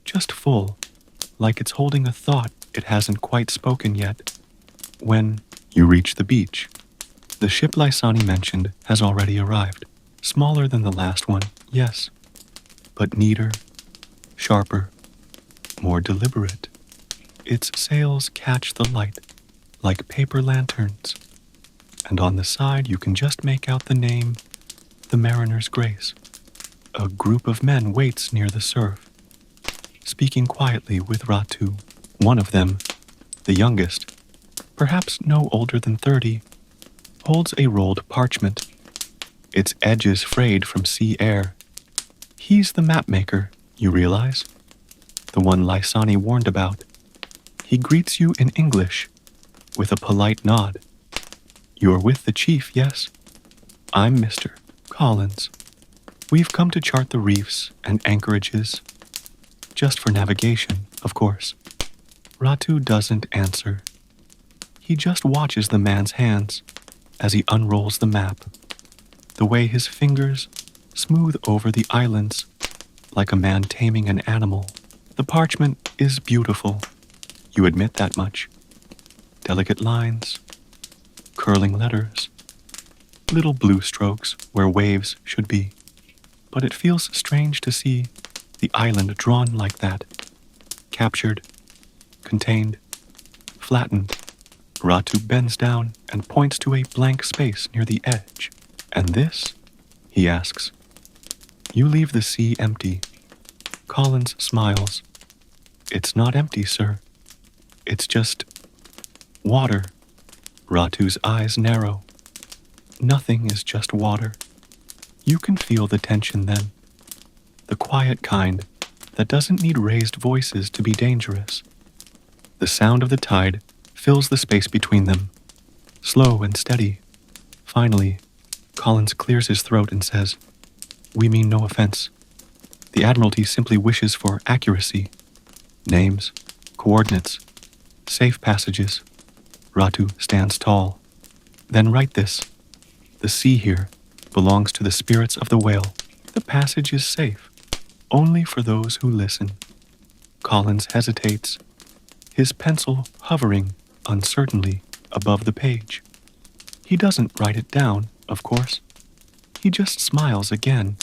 just full, like it's holding a thought it hasn't quite spoken yet. When you reach the beach, the ship Laisani mentioned has already arrived. Smaller than the last one, yes, but neater, sharper, more deliberate. Its sails catch the light like paper lanterns, and on the side you can just make out the name, the Mariner's Grace. A group of men waits near the surf, speaking quietly with Ratu. One of them, the youngest, perhaps no older than 30, holds a rolled parchment, its edges frayed from sea air. He's the mapmaker, you realize, the one Lysani warned about. He greets you in English, with a polite nod. You're with the chief, yes? I'm Mr. Collins. We've come to chart the reefs and anchorages, just for navigation, of course. Ratu doesn't answer. He just watches the man's hands as he unrolls the map, the way his fingers smooth over the islands like a man taming an animal. The parchment is beautiful, you admit that much. Delicate lines, curling letters, little blue strokes where waves should be. But it feels strange to see the island drawn like that, captured, contained, flattened. Ratu bends down and points to a blank space near the edge. And this? He asks. You leave the sea empty. Collins smiles. It's not empty, sir. It's just water. Ratu's eyes narrow. Nothing is just water. You can feel the tension then. The quiet kind that doesn't need raised voices to be dangerous. The sound of the tide fills the space between them, slow and steady. Finally, Collins clears his throat and says, We mean no offense. The Admiralty simply wishes for accuracy. Names, coordinates, safe passages. Ratu stands tall. Then write this. The sea here belongs to the spirits of the whale. The passage is safe, only for those who listen. Collins hesitates, his pencil hovering uncertainly above the page. He doesn't write it down, of course. He just smiles again.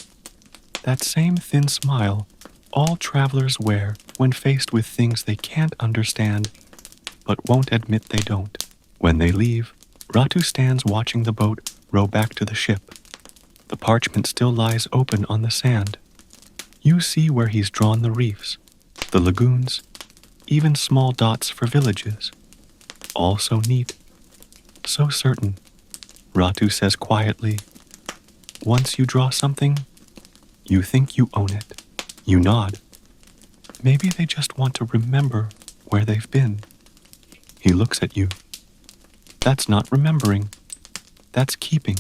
That same thin smile all travelers wear when faced with things they can't understand, but won't admit they don't. When they leave, Ratu stands watching the boat row back to the ship. The parchment still lies open on the sand. You see where he's drawn the reefs, the lagoons, even small dots for villages. All so neat, so certain. Ratu says quietly, Once you draw something, you think you own it. You nod. Maybe they just want to remember where they've been. He looks at you. That's not remembering. That's keeping.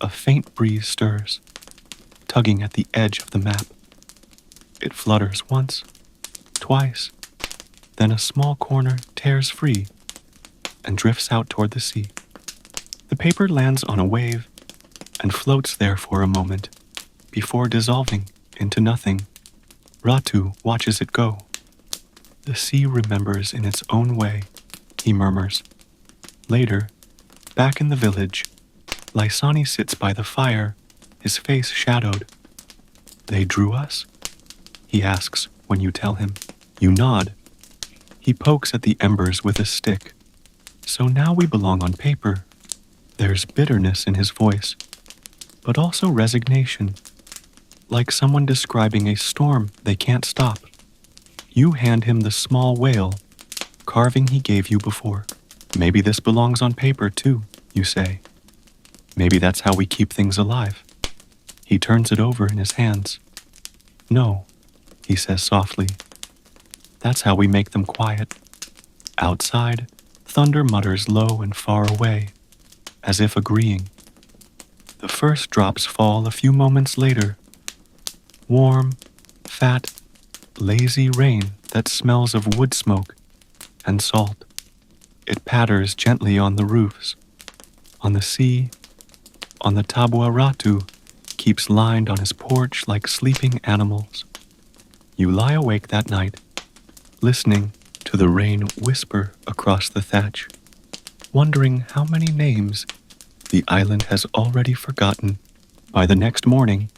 A faint breeze stirs, tugging at the edge of the map. It flutters once, twice, then a small corner tears free and drifts out toward the sea. The paper lands on a wave and floats there for a moment before dissolving into nothing. Ratu watches it go. The sea remembers in its own way, he murmurs. Later, back in the village, Lysani sits by the fire, his face shadowed. They drew us? He asks when you tell him. You nod. He pokes at the embers with a stick. So now we belong on paper. There's bitterness in his voice, but also resignation, like someone describing a storm they can't stop. You hand him the small whale, carving he gave you before. Maybe this belongs on paper too, you say. Maybe that's how we keep things alive. He turns it over in his hands. No, he says softly. That's how we make them quiet. Outside, thunder mutters low and far away, as if agreeing. The first drops fall a few moments later. Warm, fat, lazy rain that smells of wood smoke and salt. It patters gently on the roofs, on the sea, on the tabua. Ratu keeps lined on his porch like sleeping animals. You lie awake that night, listening to the rain whisper across the thatch, wondering how many names the island has already forgotten. By the next morning,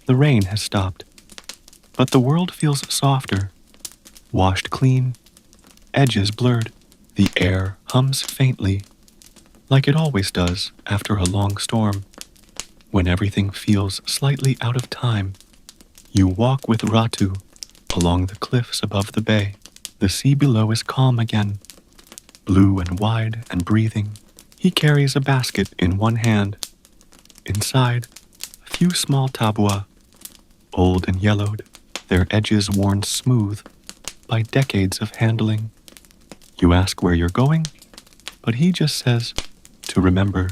the rain has stopped, but the world feels softer, washed clean, edges blurred. The air hums faintly, like it always does after a long storm. When everything feels slightly out of time, you walk with Ratu along the cliffs above the bay. The sea below is calm again, blue and wide and breathing. He carries a basket in one hand. Inside, a few small tabua, old and yellowed, their edges worn smooth by decades of handling. You ask where you're going, but he just says to remember.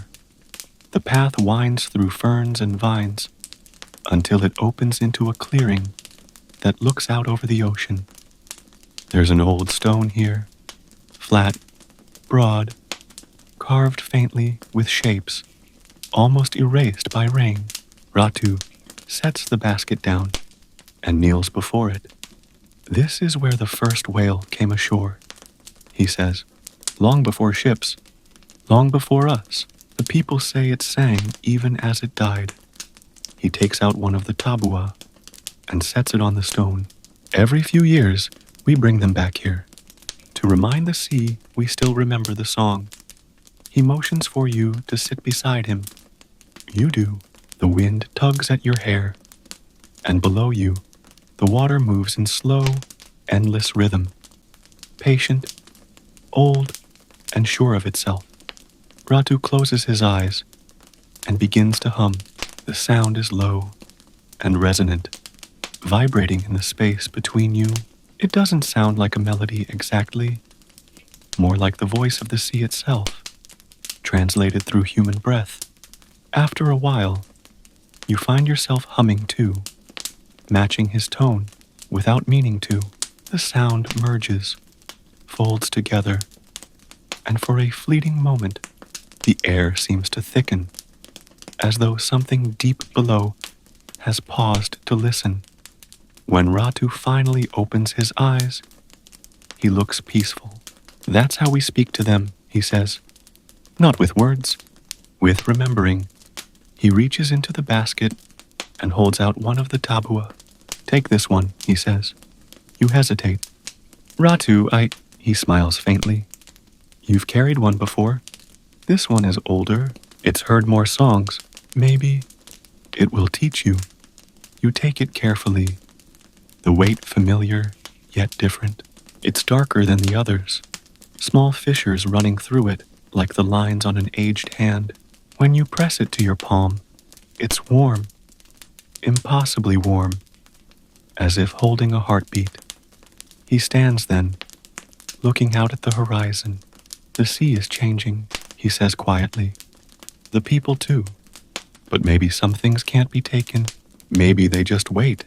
The path winds through ferns and vines until it opens into a clearing that looks out over the ocean. There's an old stone here, flat, broad, carved faintly with shapes, almost erased by rain. Ratu sets the basket down and kneels before it. This is where the first whale came ashore, he says. Long before ships, long before us, the people say it sang even as it died. He takes out one of the tabua and sets it on the stone. Every few years, we bring them back here to remind the sea we still remember the song. He motions for you to sit beside him. You do. The wind tugs at your hair, and below you, the water moves in slow, endless rhythm, patient, old, and sure of itself. Ratu closes his eyes and begins to hum. The sound is low and resonant, vibrating in the space between you. It doesn't sound like a melody exactly, more like the voice of the sea itself, translated through human breath. After a while, you find yourself humming too, matching his tone without meaning to. The sound merges, folds together, and for a fleeting moment, the air seems to thicken, as though something deep below has paused to listen. When Ratu finally opens his eyes, he looks peaceful. That's how we speak to them, he says. Not with words, with remembering. He reaches into the basket and holds out one of the tabua. Take this one, he says. You hesitate. Ratu, he smiles faintly. You've carried one before. This one is older. It's heard more songs. Maybe it will teach you. You take it carefully. The weight familiar, yet different. It's darker than the others. Small fissures running through it, like the lines on an aged hand. When you press it to your palm, it's warm, impossibly warm, as if holding a heartbeat. He stands then, looking out at the horizon. The sea is changing, he says quietly. The people too. But maybe some things can't be taken. Maybe they just wait.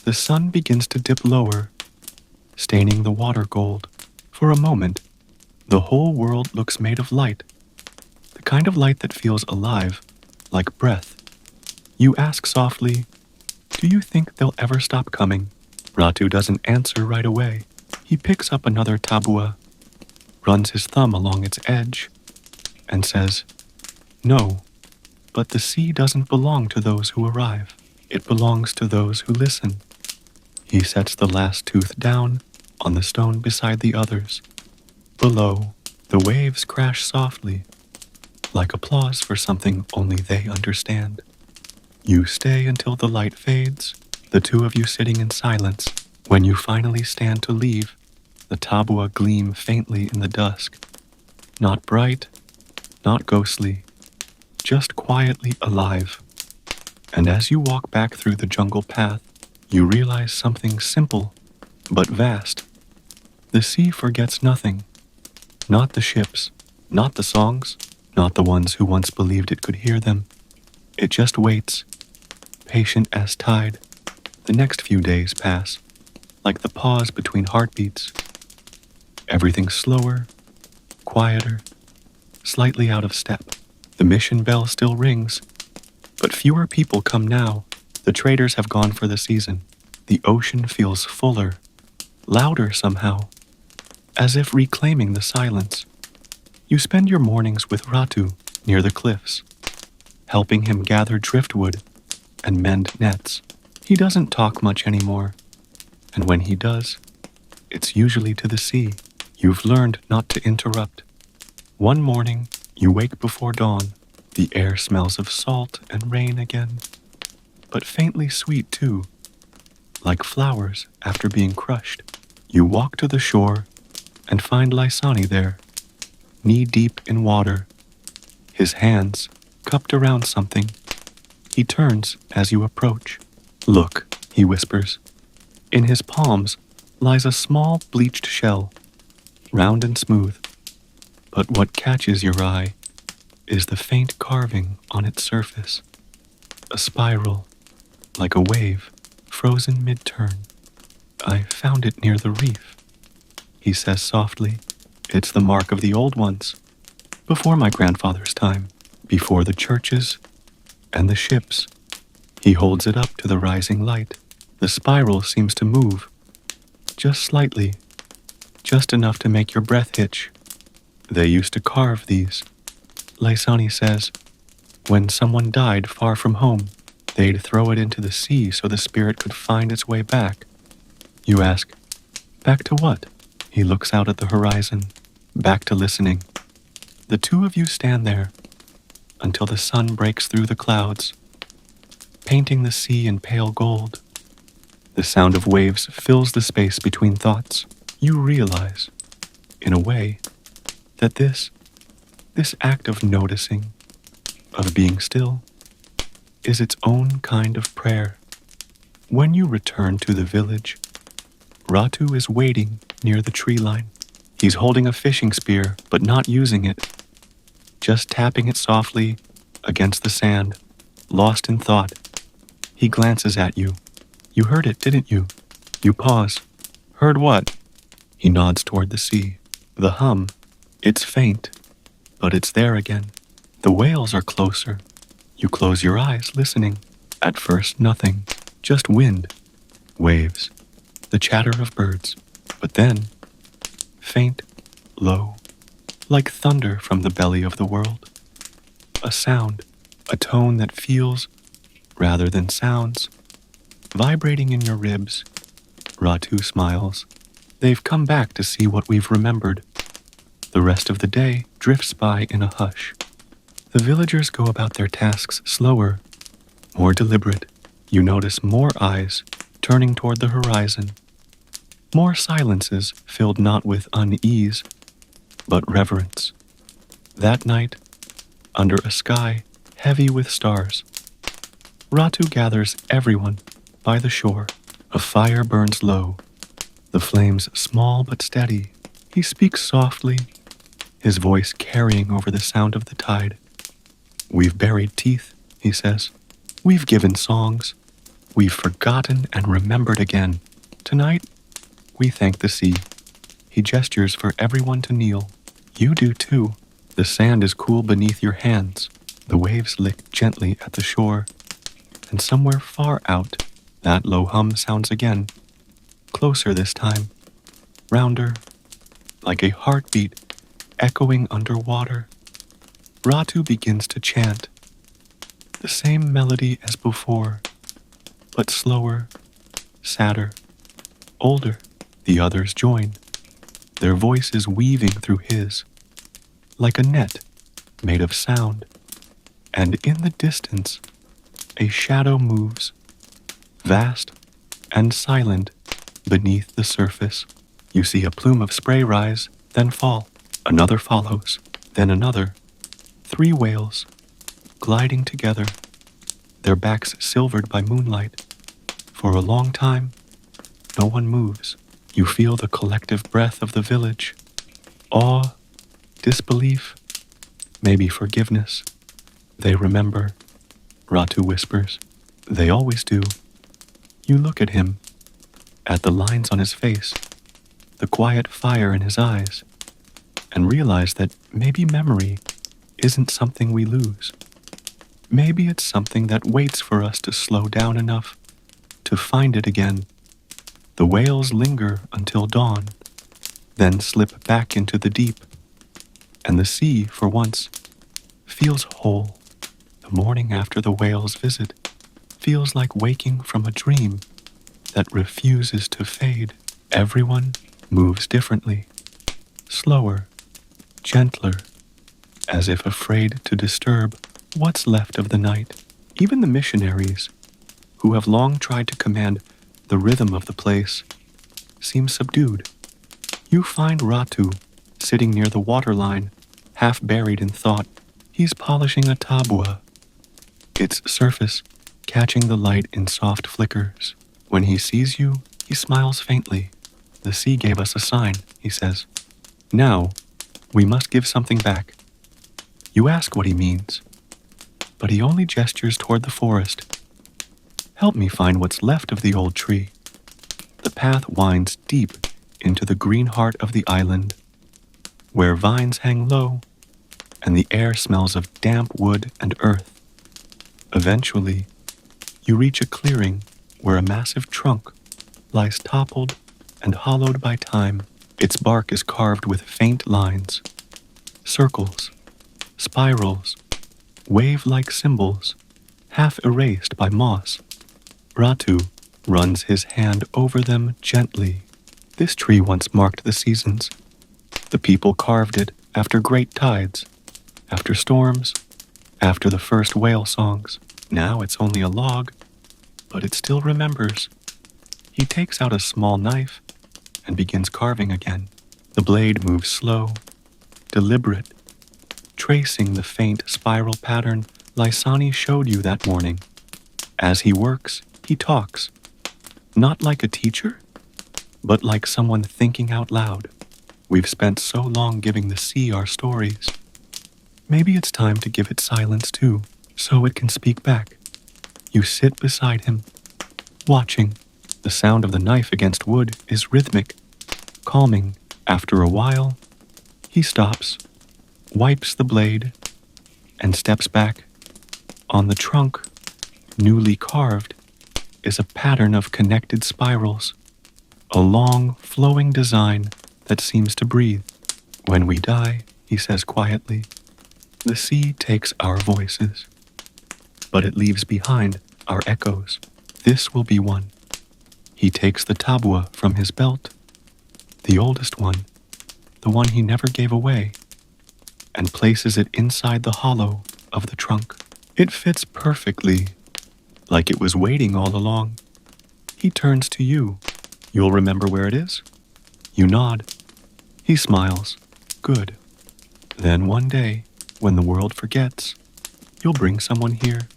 The sun begins to dip lower, staining the water gold. For a moment, the whole world looks made of light. The kind of light that feels alive, like breath. You ask softly, do you think they'll ever stop coming? Ratu doesn't answer right away. He picks up another tabua, runs his thumb along its edge, and says, no, but the sea doesn't belong to those who arrive. It belongs to those who listen. He sets the last tooth down on the stone beside the others. Below, the waves crash softly, like applause for something only they understand. You stay until the light fades, the two of you sitting in silence. When you finally stand to leave, the tabua gleam faintly in the dusk. Not bright, not ghostly, just quietly alive. And as you walk back through the jungle path, you realize something simple, but vast. The sea forgets nothing. Not the ships, not the songs, not the ones who once believed it could hear them. It just waits, patient as tide. The next few days pass, like the pause between heartbeats. Everything's slower, quieter, slightly out of step. The mission bell still rings, but fewer people come now. The traders have gone for the season. The ocean feels fuller, louder somehow, as if reclaiming the silence. You spend your mornings with Ratu near the cliffs, helping him gather driftwood and mend nets. He doesn't talk much anymore, and when he does, it's usually to the sea. You've learned not to interrupt. One morning, you wake before dawn. The air smells of salt and rain again, but faintly sweet too, like flowers after being crushed. You walk to the shore and find Lysani there, knee-deep in water, his hands cupped around something. He turns as you approach. Look, he whispers. In his palms lies a small bleached shell, round and smooth. But what catches your eye is the faint carving on its surface. A spiral, like a wave, frozen mid-turn. I found it near the reef, he says softly. It's the mark of the old ones, before my grandfather's time, before the churches and the ships. He holds it up to the rising light. The spiral seems to move, just slightly, just enough to make your breath hitch. They used to carve these, Laisani says. When someone died far from home, they'd throw it into the sea so the spirit could find its way back. You ask, back to what? He looks out at the horizon, back to listening. The two of you stand there until the sun breaks through the clouds, painting the sea in pale gold. The sound of waves fills the space between thoughts. You realize, in a way, that this act of noticing, of being still, is its own kind of prayer. When you return to the village, Ratu is waiting near the tree line. He's holding a fishing spear, but not using it, just tapping it softly against the sand, lost in thought. He glances at you. You heard it, didn't you? You pause. Heard what? He nods toward the sea. The hum. It's faint, but it's there again. The whales are closer. You close your eyes, listening. At first, nothing. Just wind, waves, the chatter of birds. But then, faint, low, like thunder from the belly of the world. A sound, a tone that feels, rather than sounds, vibrating in your ribs. Ratu smiles. They've come back to see what we've remembered. The rest of the day drifts by in a hush. The villagers go about their tasks slower, more deliberate. You notice more eyes turning toward the horizon, more silences filled not with unease, but reverence. That night, under a sky heavy with stars, Ratu gathers everyone by the shore. A fire burns low, the flames small but steady. He speaks softly, his voice carrying over the sound of the tide. We've buried teeth, he says. We've given songs. We've forgotten and remembered again. Tonight, we thank the sea. He gestures for everyone to kneel. You do too. The sand is cool beneath your hands. The waves lick gently at the shore. And somewhere far out, that low hum sounds again. Closer this time. Rounder, like a heartbeat echoing underwater. Ratu begins to chant. The same melody as before, but slower, sadder, older. The others join. Their voices weaving through his, like a net made of sound. And in the distance, a shadow moves, vast and silent beneath the surface. You see a plume of spray rise, then fall. Another follows, then another. 3 whales, gliding together, their backs silvered by moonlight. For a long time, no one moves. You feel the collective breath of the village. Awe, disbelief, maybe forgiveness. They remember, Ratu whispers. They always do. You look at him, at the lines on his face, the quiet fire in his eyes, and realize that maybe memory isn't something we lose. Maybe it's something that waits for us to slow down enough to find it again. The whales linger until dawn, then slip back into the deep, and the sea, for once, feels whole. The morning after the whales' visit feels like waking from a dream that refuses to fade. Everyone moves differently, slower, gentler, as if afraid to disturb what's left of the night. Even the missionaries, who have long tried to command the rhythm of the place, seem subdued. You find Ratu sitting near the waterline, half buried in thought. He's polishing a tabua, its surface catching the light in soft flickers. When he sees you, he smiles faintly. The sea gave us a sign, he says. Now, we must give something back. You ask what he means, but he only gestures toward the forest. Help me find what's left of the old tree. The path winds deep into the green heart of the island, where vines hang low and the air smells of damp wood and earth. Eventually, you reach a clearing where a massive trunk lies toppled and hollowed by time. Its bark is carved with faint lines, circles, spirals, wave-like symbols, half erased by moss. Ratu runs his hand over them gently. This tree once marked the seasons. The people carved it after great tides, after storms, after the first whale songs. Now it's only a log, but it still remembers. He takes out a small knife and begins carving again. The blade moves slow, deliberate, tracing the faint spiral pattern Lysani showed you that morning. As he works, he talks, not like a teacher, but like someone thinking out loud. We've spent so long giving the sea our stories. Maybe it's time to give it silence too, so it can speak back. You sit beside him, watching. The sound of the knife against wood is rhythmic, calming. After a while, he stops, wipes the blade, and steps back. On the trunk, newly carved, is a pattern of connected spirals, a long, flowing design that seems to breathe. When we die, he says quietly, the sea takes our voices, but it leaves behind our echoes. This will be one. He takes the tabua from his belt, the oldest one, the one he never gave away, and places it inside the hollow of the trunk. It fits perfectly, like it was waiting all along. He turns to you. You'll remember where it is? You nod. He smiles. Good. Then one day, when the world forgets, you'll bring someone here.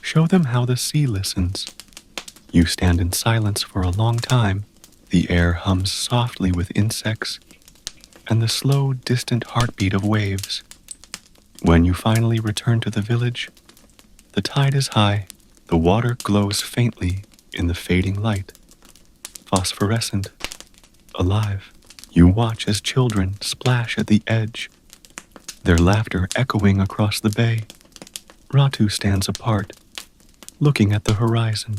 Show them how the sea listens. You stand in silence for a long time. The air hums softly with insects and the slow, distant heartbeat of waves. When you finally return to the village, the tide is high. The water glows faintly in the fading light, phosphorescent, alive. You watch as children splash at the edge, their laughter echoing across the bay. Ratu stands apart, looking at the horizon.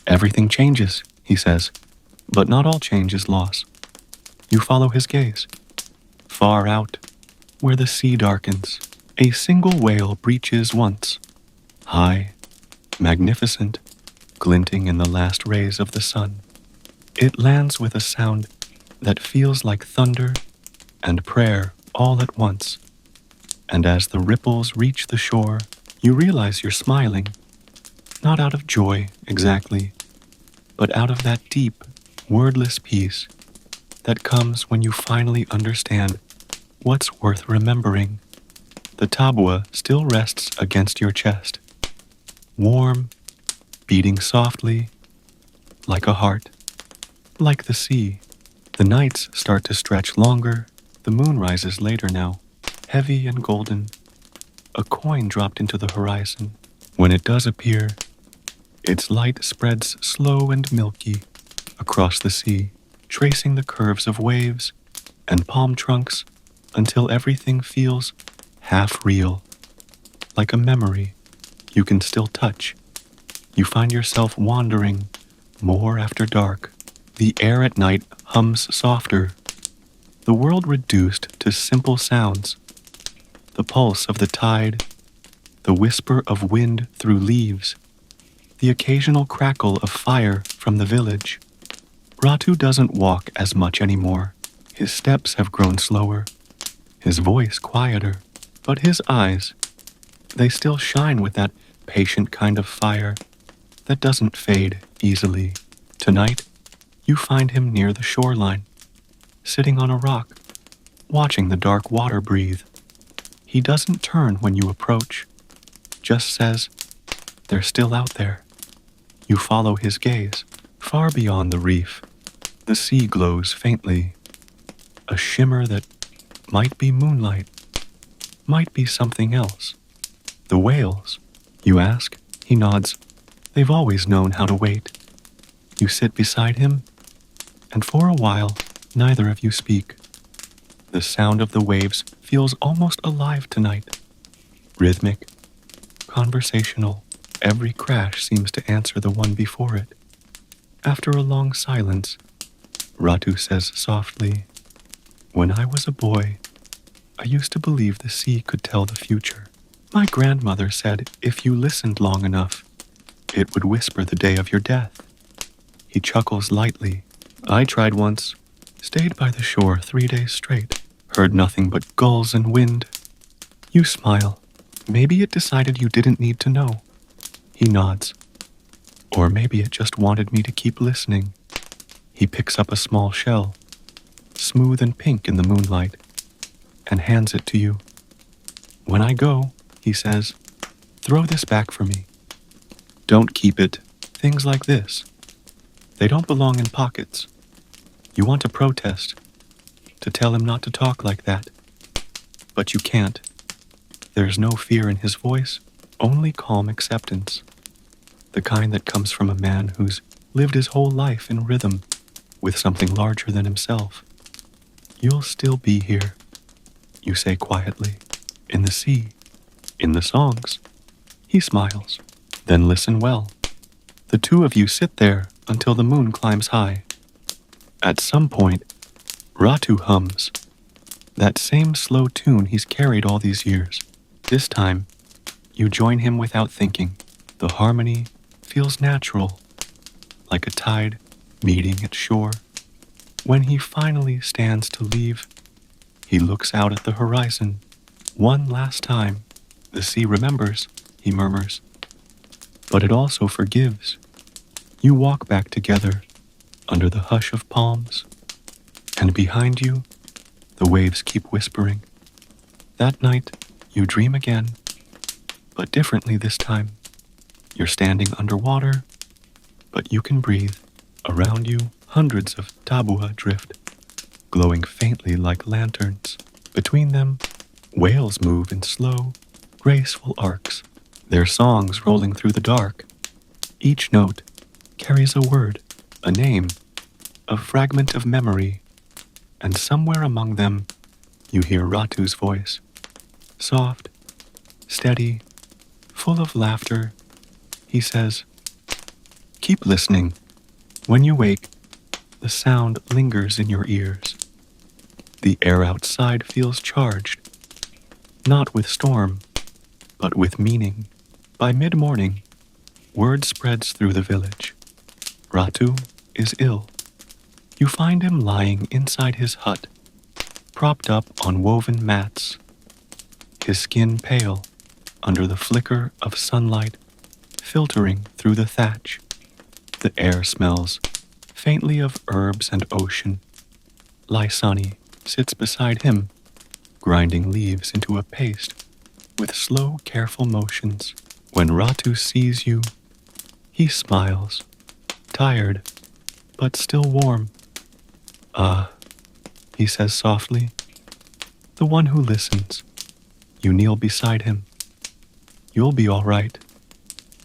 Everything changes, he says, but not all change is loss. You follow his gaze. Far out, where the sea darkens, a single whale breaches once, high, magnificent, glinting in the last rays of the sun. It lands with a sound that feels like thunder and prayer all at once. And as the ripples reach the shore, you realize you're smiling, not out of joy exactly, but out of that deep, wordless peace that comes when you finally understand what's worth remembering. The tabua still rests against your chest, warm, beating softly, like a heart, like the sea. The nights start to stretch longer. The moon rises later now, heavy and golden, a coin dropped into the horizon. When it does appear, its light spreads slow and milky across the sea, tracing the curves of waves and palm trunks until everything feels half real, like a memory you can still touch. You find yourself wandering more after dark. The air at night hums softer, the world reduced to simple sounds, the pulse of the tide, the whisper of wind through leaves, the occasional crackle of fire from the village. Ratu doesn't walk as much anymore. His steps have grown slower, his voice quieter, but his eyes, they still shine with that patient kind of fire that doesn't fade easily. Tonight, you find him near the shoreline, sitting on a rock, watching the dark water breathe. He doesn't turn when you approach, just says, "They're still out there." You follow his gaze, far beyond the reef. The sea glows faintly, a shimmer that might be moonlight, might be something else. The whales, you ask. He nods. They've always known how to wait. You sit beside him, and for a while, neither of you speak. The sound of the waves feels almost alive tonight. Rhythmic, conversational, every crash seems to answer the one before it. After a long silence, Ratu says softly, "When I was a boy, I used to believe the sea could tell the future. My grandmother said if you listened long enough, it would whisper the day of your death." He chuckles lightly. "I tried once, stayed by the shore 3 days straight, heard nothing but gulls and wind." You smile. Maybe it decided you didn't need to know. He nods. Or maybe it just wanted me to keep listening. He picks up a small shell, smooth and pink in the moonlight, and hands it to you. "When I go," he says, "throw this back for me. Don't keep it. Things like this. They don't belong in pockets." You want to protest, to tell him not to talk like that. But you can't. There's no fear in his voice, only calm acceptance. The kind that comes from a man who's lived his whole life in rhythm with something larger than himself. "You'll still be here," you say quietly, "in the sea, in the songs." He smiles. "Then listen well." The two of you sit there until the moon climbs high. At some point, Ratu hums, that same slow tune he's carried all these years. This time, you join him without thinking. The harmony feels natural, like a tide meeting at shore. When he finally stands to leave, he looks out at the horizon. "One last time, the sea remembers," he murmurs. "But it also forgives." You walk back together under the hush of palms, and behind you, the waves keep whispering. That night, you dream again, but differently this time. You're standing underwater, but you can breathe. Around you, hundreds of tabua drift, glowing faintly like lanterns. Between them, whales move in slow, graceful arcs, their songs rolling through the dark. Each note carries a word, a name, a fragment of memory, and somewhere among them, you hear Ratu's voice. Soft, steady, full of laughter, he says, "Keep listening. When you wake, the sound lingers in your ears. The air outside feels charged, not with storm, but with meaning." By mid-morning, word spreads through the village. Ratu is ill. You find him lying inside his hut, propped up on woven mats, his skin pale under the flicker of sunlight filtering through the thatch. The air smells faintly of herbs and ocean. Laisani sits beside him, grinding leaves into a paste with slow, careful motions. When Ratu sees you, he smiles, tired, but still warm. "Ah," he says softly, "the one who listens." You kneel beside him. "You'll be all right,"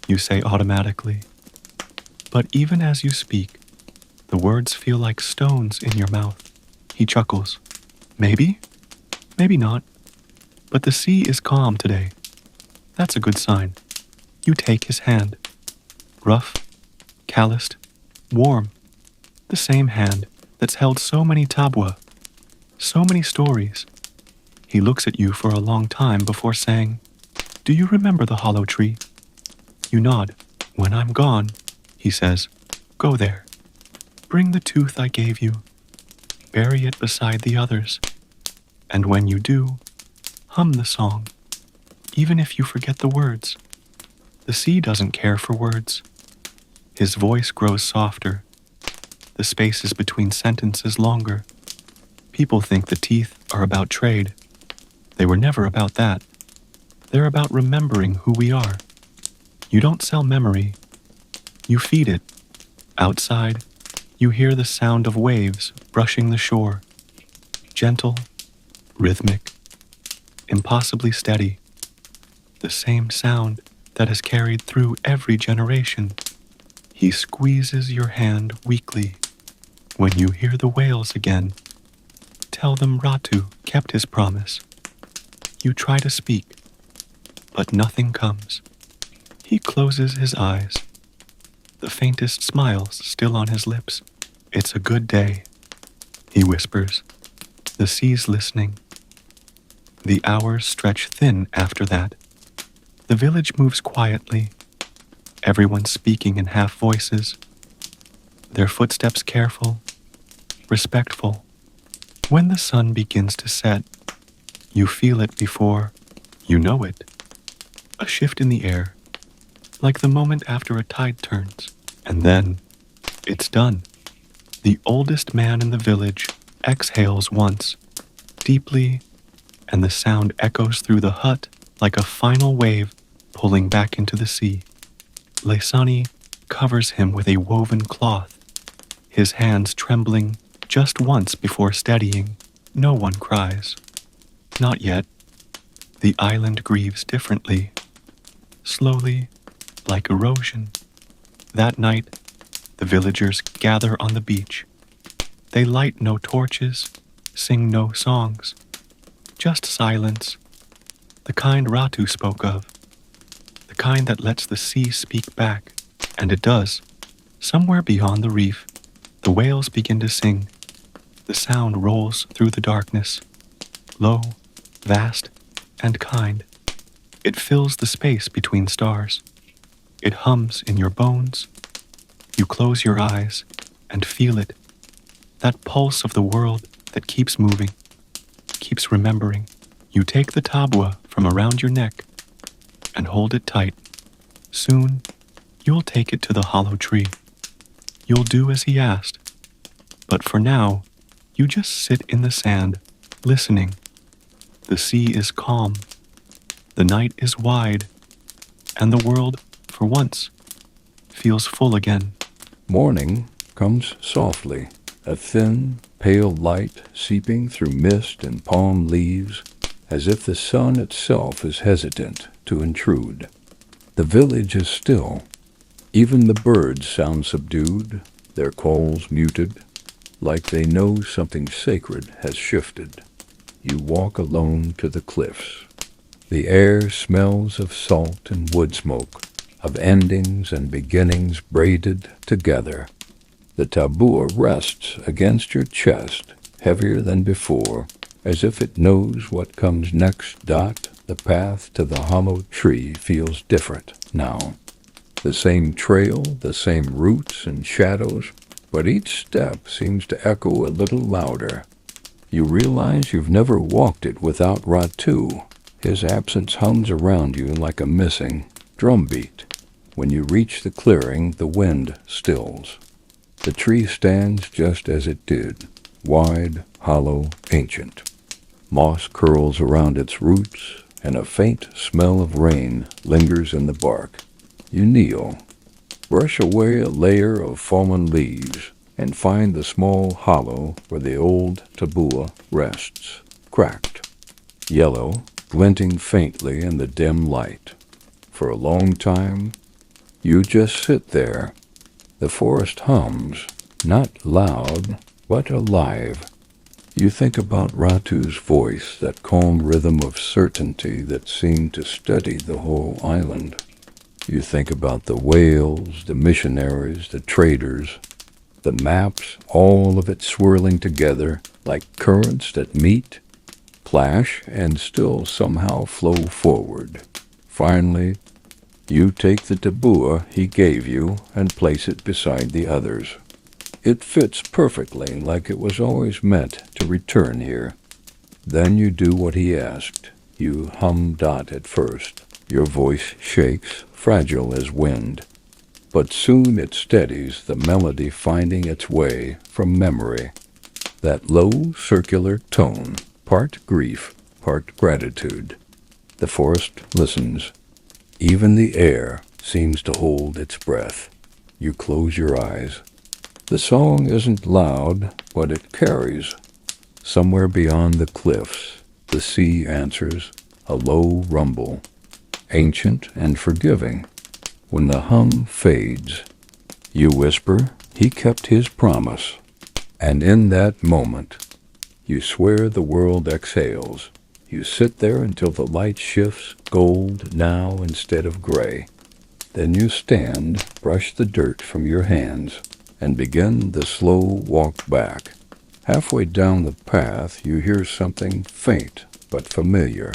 you say automatically. But even as you speak, the words feel like stones in your mouth. He chuckles. "Maybe, maybe not. But the sea is calm today. That's a good sign." You take his hand. Rough, calloused, warm. The same hand that's held so many tabua, so many stories. He looks at you for a long time before saying, "Do you remember the hollow tree?" You nod. "When I'm gone," he says, "go there. Bring the tooth I gave you. Bury it beside the others. And when you do, hum the song, even if you forget the words." The sea doesn't care for words. His voice grows softer. The spaces between sentences longer. People think the teeth are about trade, They were never about that. They're about remembering who we are. You don't sell memory, you feed it. Outside, you hear the sound of waves brushing the shore. Gentle, rhythmic, impossibly steady. The same sound that has carried through every generation. He squeezes your hand weakly. When you hear the whales again, tell them Ratu kept his promise. You try to speak, but nothing comes. He closes his eyes, the faintest smiles still on his lips. It's a good day, he whispers. The sea's listening. The hours stretch thin after that. The village moves quietly, everyone speaking in half voices, their footsteps careful, respectful. When the sun begins to set, you feel it before you know it. A shift in the air, like the moment after a tide turns, and then it's done. The oldest man in the village exhales once, deeply, and the sound echoes through the hut like a final wave pulling back into the sea. Leisani covers him with a woven cloth, his hands trembling just once before steadying. No one cries. Not yet. The island grieves differently, slowly, like erosion. That night, the villagers gather on the beach. They light no torches, sing no songs, just silence, the kind Ratu spoke of, the kind that lets the sea speak back, and it does. Somewhere beyond the reef, the whales begin to sing. The sound rolls through the darkness, low, vast, and kind. It fills the space between stars. It hums in your bones. You close your eyes and feel it, that pulse of the world that keeps moving, keeps remembering. You take the tabua from around your neck and hold it tight. Soon, you'll take it to the hollow tree. You'll do as he asked. But for now, you just sit in the sand, listening. The sea is calm. The night is wide. And the world, for once, feels full again. Morning comes softly, a thin, pale light seeping through mist and palm leaves, as if the sun itself is hesitant to intrude. The village is still. Even the birds sound subdued, their calls muted, like they know something sacred has shifted. You walk alone to the cliffs. The air smells of salt and wood smoke, of endings and beginnings braided together. The tabua rests against your chest, heavier than before, as if it knows what comes next. The path to the hollow tree feels different now. The same trail, the same roots and shadows, but each step seems to echo a little louder. You realize you've never walked it without Ratu. His absence hums around you like a missing drumbeat. When you reach the clearing, the wind stills. The tree stands just as it did, wide, hollow, ancient. Moss curls around its roots, and a faint smell of rain lingers in the bark. You kneel, brush away a layer of fallen leaves, and find the small hollow where the old tabua rests, cracked, yellow, glinting faintly in the dim light. For a long time, you just sit there. The forest hums, not loud, but alive. You think about Ratu's voice, that calm rhythm of certainty that seemed to steady the whole island. You think about the whales, the missionaries, the traders, the maps, all of it swirling together like currents that meet, clash, and still somehow flow forward. Finally, you take the tabua he gave you and place it beside the others. It fits perfectly, like it was always meant to return here. Then you do what he asked. You hum at first. Your voice shakes, fragile as wind. But soon it steadies, the melody finding its way from memory. That low, circular tone, part grief, part gratitude. The forest listens. Even the air seems to hold its breath. You close your eyes. The song isn't loud, but it carries. Somewhere beyond the cliffs, the sea answers, a low rumble, ancient and forgiving. When the hum fades, you whisper, "He kept his promise." And in that moment, you swear the world exhales. You sit there until the light shifts gold now instead of gray. Then you stand, brush the dirt from your hands, and begin the slow walk back. Halfway down the path, you hear something faint but familiar.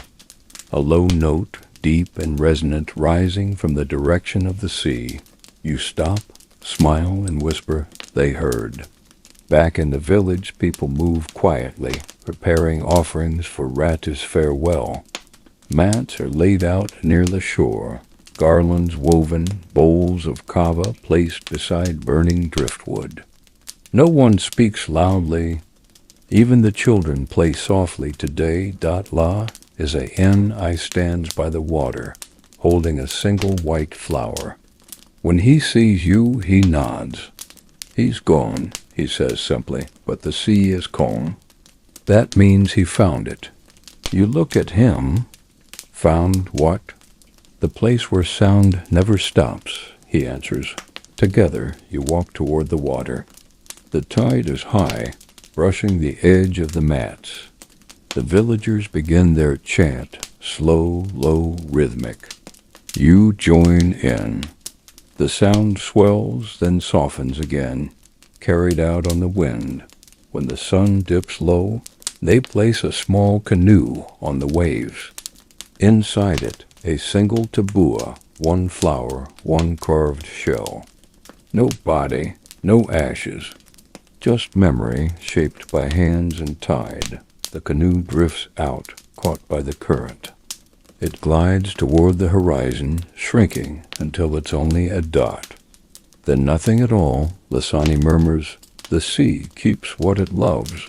A low note, deep and resonant, rising from the direction of the sea. You stop, smile, and whisper, "They heard." Back in the village, people move quietly, preparing offerings for Ratu's farewell. Mats are laid out near the shore, garlands woven, bowls of kava placed beside burning driftwood. No one speaks loudly. Even the children play softly. Today, La is a hen I stands by the water, holding a single white flower. When he sees you, he nods. "He's gone," he says simply, "but the sea is calm." That means he found it. You look at him. Found what? "The place where sound never stops," he answers. Together, you walk toward the water. The tide is high, brushing the edge of the mats. The villagers begin their chant, slow, low, rhythmic. You join in. The sound swells, then softens again, carried out on the wind. When the sun dips low, they place a small canoe on the waves. Inside it, a single tabua, one flower, one carved shell. No body, no ashes, just memory shaped by hands and tide. The canoe drifts out, caught by the current. It glides toward the horizon, shrinking until it's only a dot. Then nothing at all, Lasani murmurs, "The sea keeps what it loves."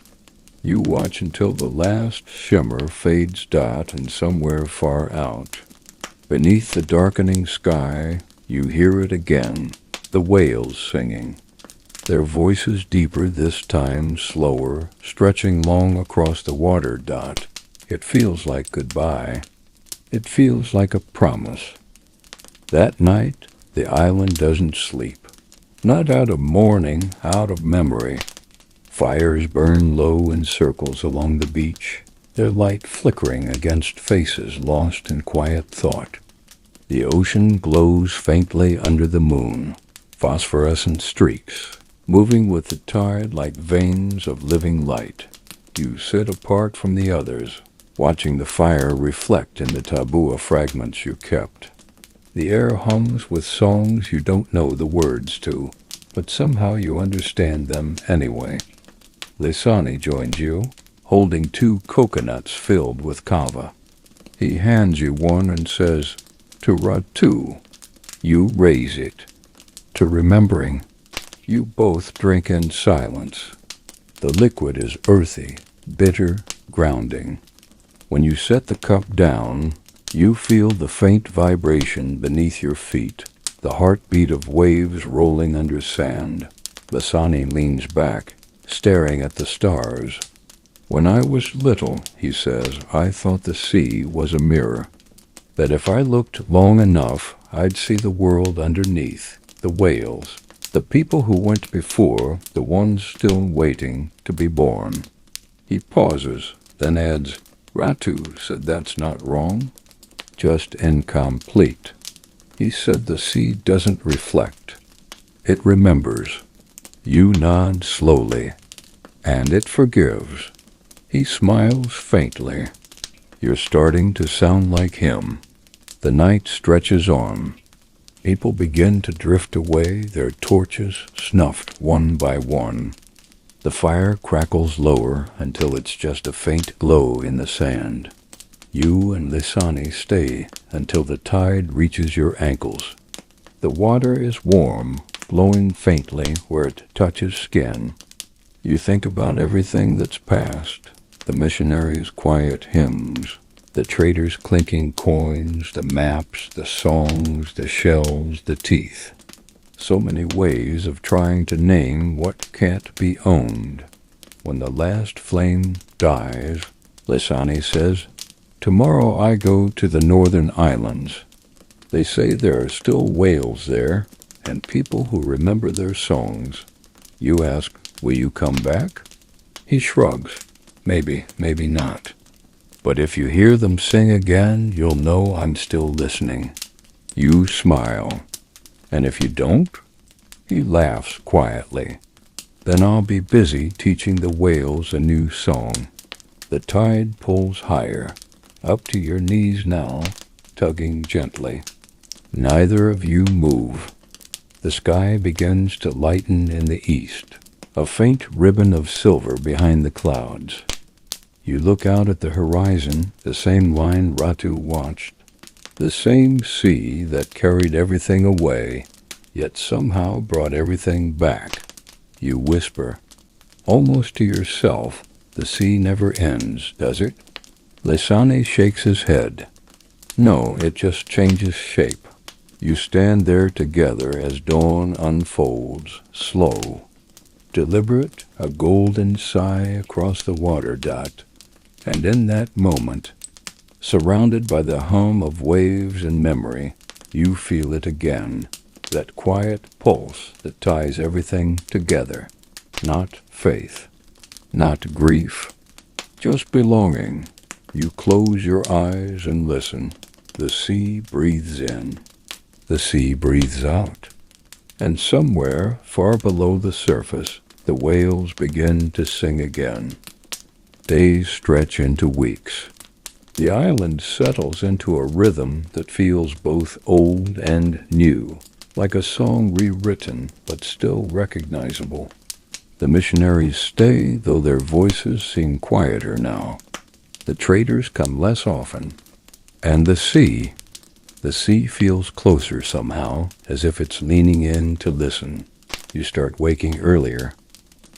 You watch until the last shimmer fades dot and somewhere far out. Beneath the darkening sky, you hear it again, the whales singing. Their voices deeper this time, slower, stretching long across the water dot. It feels like goodbye. It feels like a promise. That night, the island doesn't sleep. Not out of mourning, out of memory. Fires burn low in circles along the beach, their light flickering against faces lost in quiet thought. The ocean glows faintly under the moon, phosphorescent streaks, moving with the tide like veins of living light. You sit apart from the others, watching the fire reflect in the tabua fragments you kept. The air hums with songs you don't know the words to, but somehow you understand them anyway. Lisani joins you, holding 2 coconuts filled with kava. He hands you one and says, "To Ratu." You raise it. To remembering. You both drink in silence. The liquid is earthy, bitter, grounding. When you set the cup down, you feel the faint vibration beneath your feet, the heartbeat of waves rolling under sand. Lasani leans back, staring at the stars. "When I was little," he says, "I thought the sea was a mirror. That if I looked long enough, I'd see the world underneath, the whales, the people who went before, the ones still waiting to be born." He pauses, then adds, "Ratu said that's not wrong, just incomplete. He said the sea doesn't reflect. It remembers." You nod slowly, and it forgives. He smiles faintly. You're starting to sound like him. The night stretches on. People begin to drift away, their torches snuffed one by one. The fire crackles lower until it's just a faint glow in the sand. You and Lisani stay until the tide reaches your ankles. The water is warm, glowing faintly where it touches skin. You think about everything that's passed, The missionaries' quiet hymns, the traders' clinking coins, the maps, the songs, the shells, the teeth. So many ways of trying to name what can't be owned. When the last flame dies, Lisani says, "Tomorrow I go to the northern islands. They say there are still whales there, and people who remember their songs." You ask, "Will you come back?" He shrugs. Maybe, maybe not. But if you hear them sing again, you'll know I'm still listening. You smile. And if you don't, he laughs quietly. Then I'll be busy teaching the whales a new song. The tide pulls higher, up to your knees now, tugging gently. Neither of you move. The sky begins to lighten in the east, a faint ribbon of silver behind the clouds. You look out at the horizon, the same line Ratu watched, the same sea that carried everything away, yet somehow brought everything back. You whisper, almost to yourself, "The sea never ends, does it?" Lisani shakes his head. No, it just changes shape. You stand there together as dawn unfolds, slow, deliberate, a golden sigh across the water dot. And in that moment, surrounded by the hum of waves and memory, you feel it again, that quiet pulse that ties everything together. Not faith, not grief, just belonging. You close your eyes and listen. The sea breathes in. The sea breathes out. And somewhere, far below the surface, the whales begin to sing again. Days stretch into weeks. The island settles into a rhythm that feels both old and new, like a song rewritten but still recognizable. The missionaries stay, though their voices seem quieter now. The traders come less often. And the sea feels closer somehow, as if it's leaning in to listen. You start waking earlier.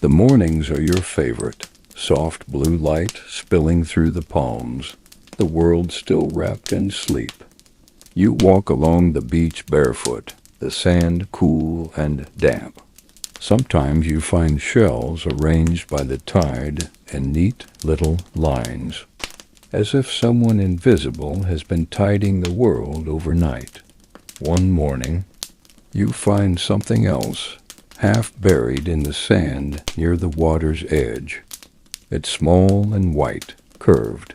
The mornings are your favorite. Soft blue light spilling through the palms, the world still wrapped in sleep. You walk along the beach barefoot, the sand cool and damp. Sometimes you find shells arranged by the tide in neat little lines, as if someone invisible has been tidying the world overnight. One morning, you find something else, half buried in the sand near the water's edge. It's small and white, curved.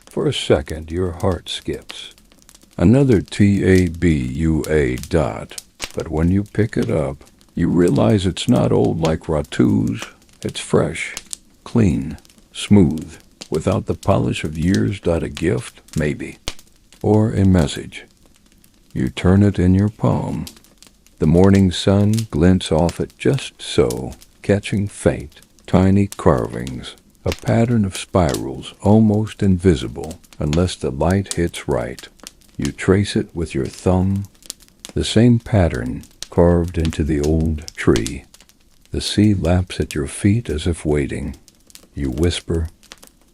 For a second, your heart skips. Another tabua dot, but when you pick it up, you realize it's not old like Ratu's. It's fresh, clean, smooth, without the polish of years. A gift, maybe, or a message. You turn it in your palm. The morning sun glints off it just so, catching faint, tiny carvings. A pattern of spirals almost invisible unless the light hits right. You trace it with your thumb, the same pattern carved into the old tree. The sea laps at your feet as if waiting. You whisper,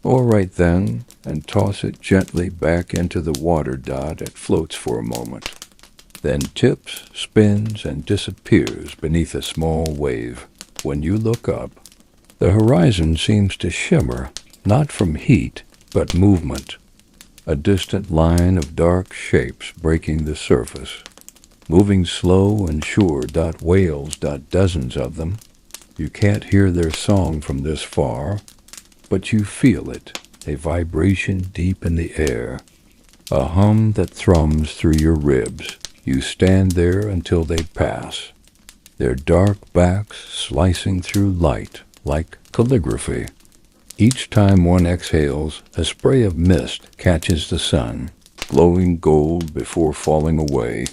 "All right then," and toss it gently back into the water dot. It floats for a moment, then tips, spins, and disappears beneath a small wave. When you look up, the horizon seems to shimmer, not from heat, but movement. A distant line of dark shapes breaking the surface. Moving slow and sure. Whales. Dozens of them. You can't hear their song from this far, but you feel it, a vibration deep in the air. A hum that thrums through your ribs. You stand there until they pass, their dark backs slicing through light like calligraphy. Each time one exhales, a spray of mist catches the sun, glowing gold before falling away.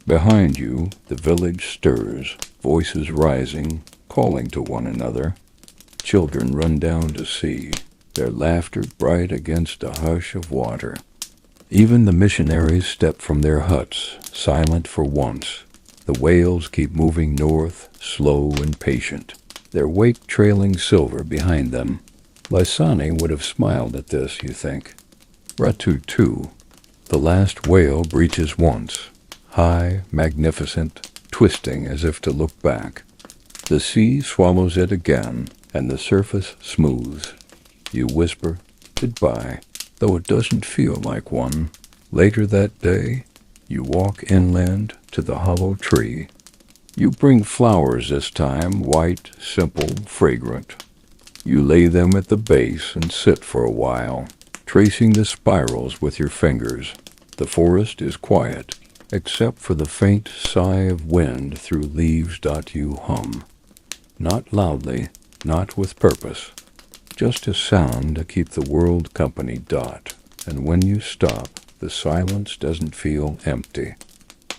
Behind you, the village stirs, voices rising, calling to one another. Children run down to see, their laughter bright against a hush of water. Even the missionaries step from their huts, silent for once. The whales keep moving north, slow and patient, their wake trailing silver behind them. Lysani would have smiled at this, you think. Ratu, too. The last whale breaches once, high, magnificent, twisting as if to look back. The sea swallows it again, and the surface smooths. You whisper, goodbye, though it doesn't feel like one. Later that day, you walk inland to the hollow tree. You bring flowers this time, white, simple, fragrant. You lay them at the base and sit for a while, tracing the spirals with your fingers. The forest is quiet, except for the faint sigh of wind through leaves. You hum. Not loudly, not with purpose, just a sound to keep the world company. And when you stop, the silence doesn't feel empty.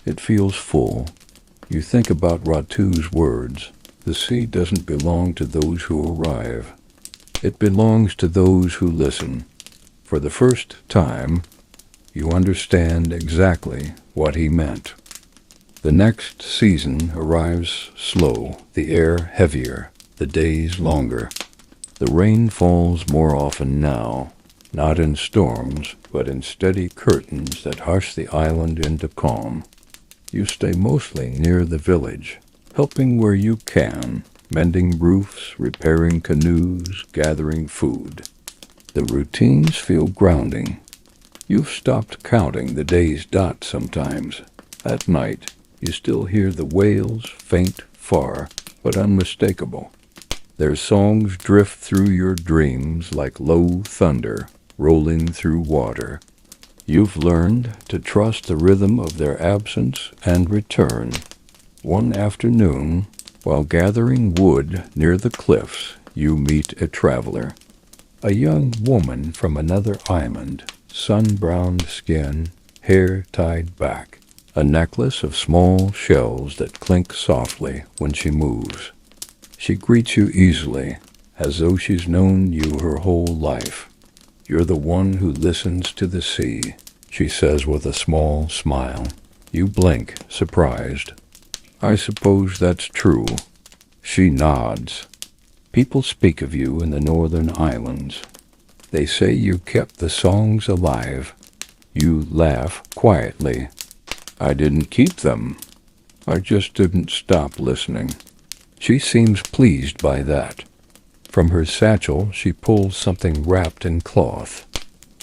It feels full. You think about Ratu's words. The sea doesn't belong to those who arrive. It belongs to those who listen. For the first time, you understand exactly what he meant. The next season arrives slow, the air heavier, the days longer. The rain falls more often now, not in storms, but in steady curtains that hush the island into calm. You stay mostly near the village, helping where you can, mending roofs, repairing canoes, gathering food. The routines feel grounding. You've stopped counting the days. Sometimes. At night, you still hear the whales, faint, far, but unmistakable. Their songs drift through your dreams like low thunder rolling through water. You've learned to trust the rhythm of their absence and return. One afternoon, while gathering wood near the cliffs, you meet a traveler. A young woman from another island, sun-browned skin, hair tied back, a necklace of small shells that clink softly when she moves. She greets you easily, as though she's known you her whole life. You're the one who listens to the sea, she says with a small smile. You blink, surprised. I suppose that's true. She nods. People speak of you in the northern islands. They say you kept the songs alive. You laugh quietly. I didn't keep them. I just didn't stop listening. She seems pleased by that. From her satchel, she pulls something wrapped in cloth.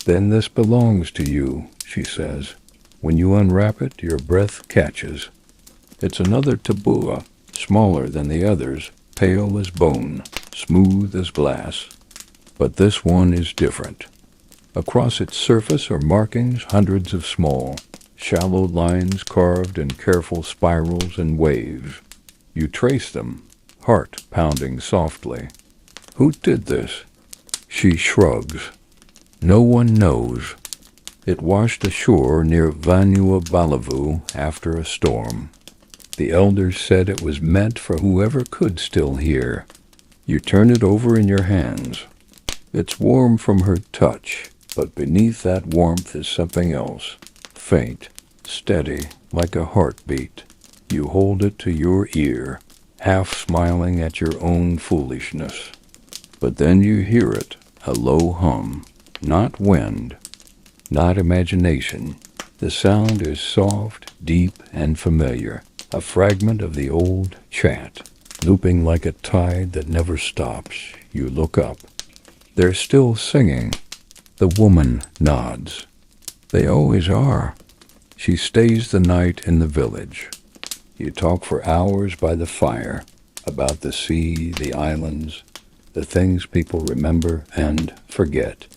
Then this belongs to you, she says. When you unwrap it, your breath catches. It's another tabua, smaller than the others, pale as bone, smooth as glass. But this one is different. Across its surface are markings, hundreds of small, shallow lines carved in careful spirals and waves. You trace them, heart pounding softly. Who did this? She shrugs. No one knows. It washed ashore near Vanuatu after a storm. The elders said it was meant for whoever could still hear. You turn it over in your hands. It's warm from her touch, but beneath that warmth is something else, faint, steady, like a heartbeat. You hold it to your ear, half smiling at your own foolishness. But then you hear it, a low hum, not wind, not imagination. The sound is soft, deep, and familiar, a fragment of the old chant, looping like a tide that never stops. You look up. They're still singing. The woman nods. They always are. She stays the night in the village. You talk for hours by the fire, about the sea, the islands, the things people remember and forget.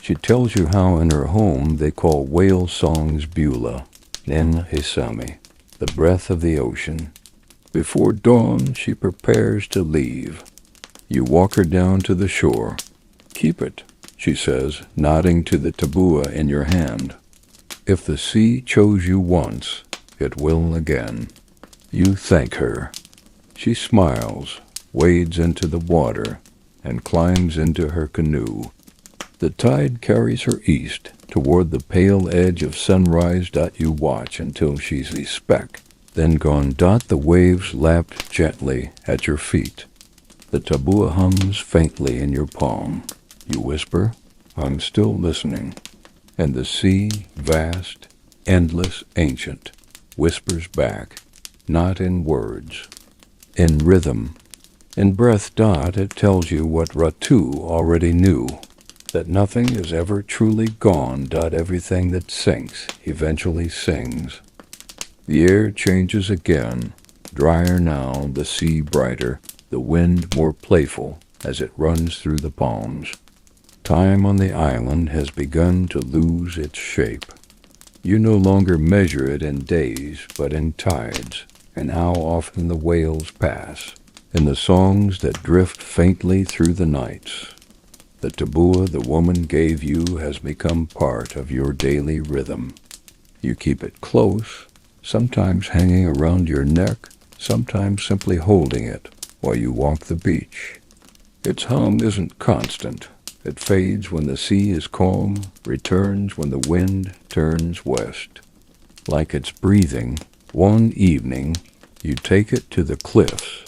She tells you how in her home they call whale songs Beulah, Nen Hisami, the breath of the ocean. Before dawn, she prepares to leave. You walk her down to the shore. Keep it, she says, nodding to the tabua in your hand. If the sea chose you once, it will again. You thank her. She smiles, wades into the water, and climbs into her canoe. The tide carries her east, toward the pale edge of sunrise. You watch until she's a speck. Then gone. The waves lapped gently at your feet. The tabua hums faintly in your palm. You whisper, I'm still listening. And the sea, vast, endless, ancient, whispers back, not in words, in rhythm. In breath. It tells you what Ratu already knew, that nothing is ever truly gone. Everything that sinks eventually sings. The air changes again, drier now, the sea brighter, the wind more playful as it runs through the palms. Time on the island has begun to lose its shape. You no longer measure it in days, but in tides, and how often the whales pass, in the songs that drift faintly through the nights. The tabua the woman gave you has become part of your daily rhythm. You keep it close, sometimes hanging around your neck, sometimes simply holding it while you walk the beach. Its hum isn't constant. It fades when the sea is calm, returns when the wind turns west. Like it's breathing, one evening, you take it to the cliffs.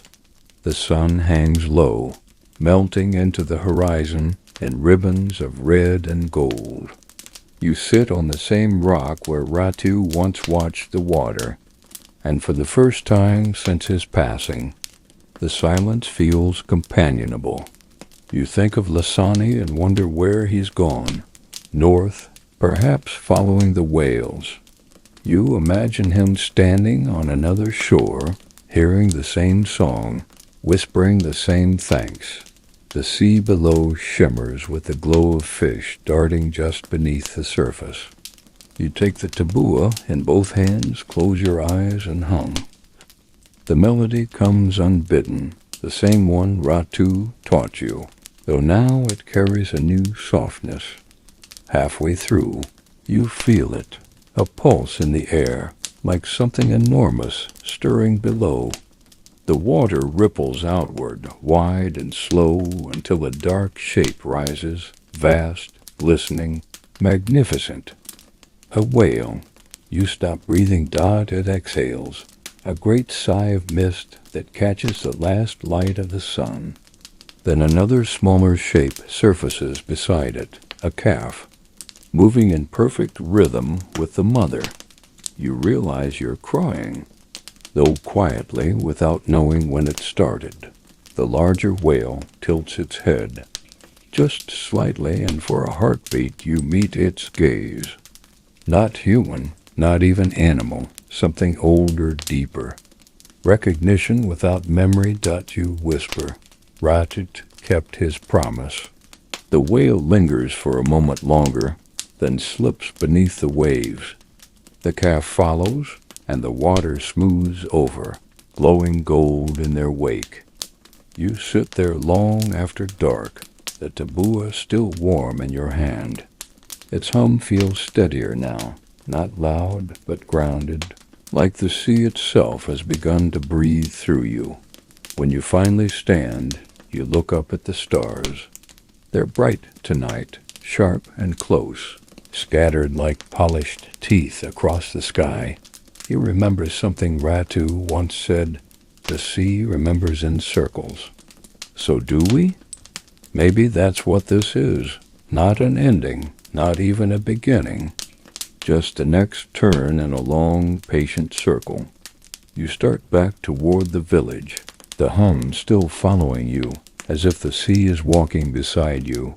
The sun hangs low, melting into the horizon in ribbons of red and gold. You sit on the same rock where Ratu once watched the water, and for the first time since his passing, the silence feels companionable. You think of Lasani and wonder where he's gone. North, perhaps following the whales. You imagine him standing on another shore, hearing the same song, whispering the same thanks. The sea below shimmers with the glow of fish darting just beneath the surface. You take the tabua in both hands, close your eyes, and hum. The melody comes unbidden, the same one Ratu taught you, though now it carries a new softness. Halfway through, you feel it, a pulse in the air, like something enormous stirring below. The water ripples outward, wide and slow, until a dark shape rises, vast, glistening, magnificent. A whale. You stop breathing. It exhales, a great sigh of mist that catches the last light of the sun. Then another smaller shape surfaces beside it, a calf, moving in perfect rhythm with the mother. You realize you're crying, though quietly, without knowing when it started. The larger whale tilts its head, just slightly, and for a heartbeat you meet its gaze. Not human, not even animal, something older, deeper. Recognition without memory. You whisper. Ratut kept his promise. The whale lingers for a moment longer, then slips beneath the waves. The calf follows, and the water smooths over, glowing gold in their wake. You sit there long after dark, the tabua still warm in your hand. Its hum feels steadier now, not loud but grounded, like the sea itself has begun to breathe through you. When you finally stand, you look up at the stars. They're bright tonight, sharp and close, scattered like polished teeth across the sky. You remember something Ratu once said, the sea remembers in circles. So do we? Maybe that's what this is. Not an ending, not even a beginning. Just the next turn in a long, patient circle. You start back toward the village, the hum still following you, as if the sea is walking beside you,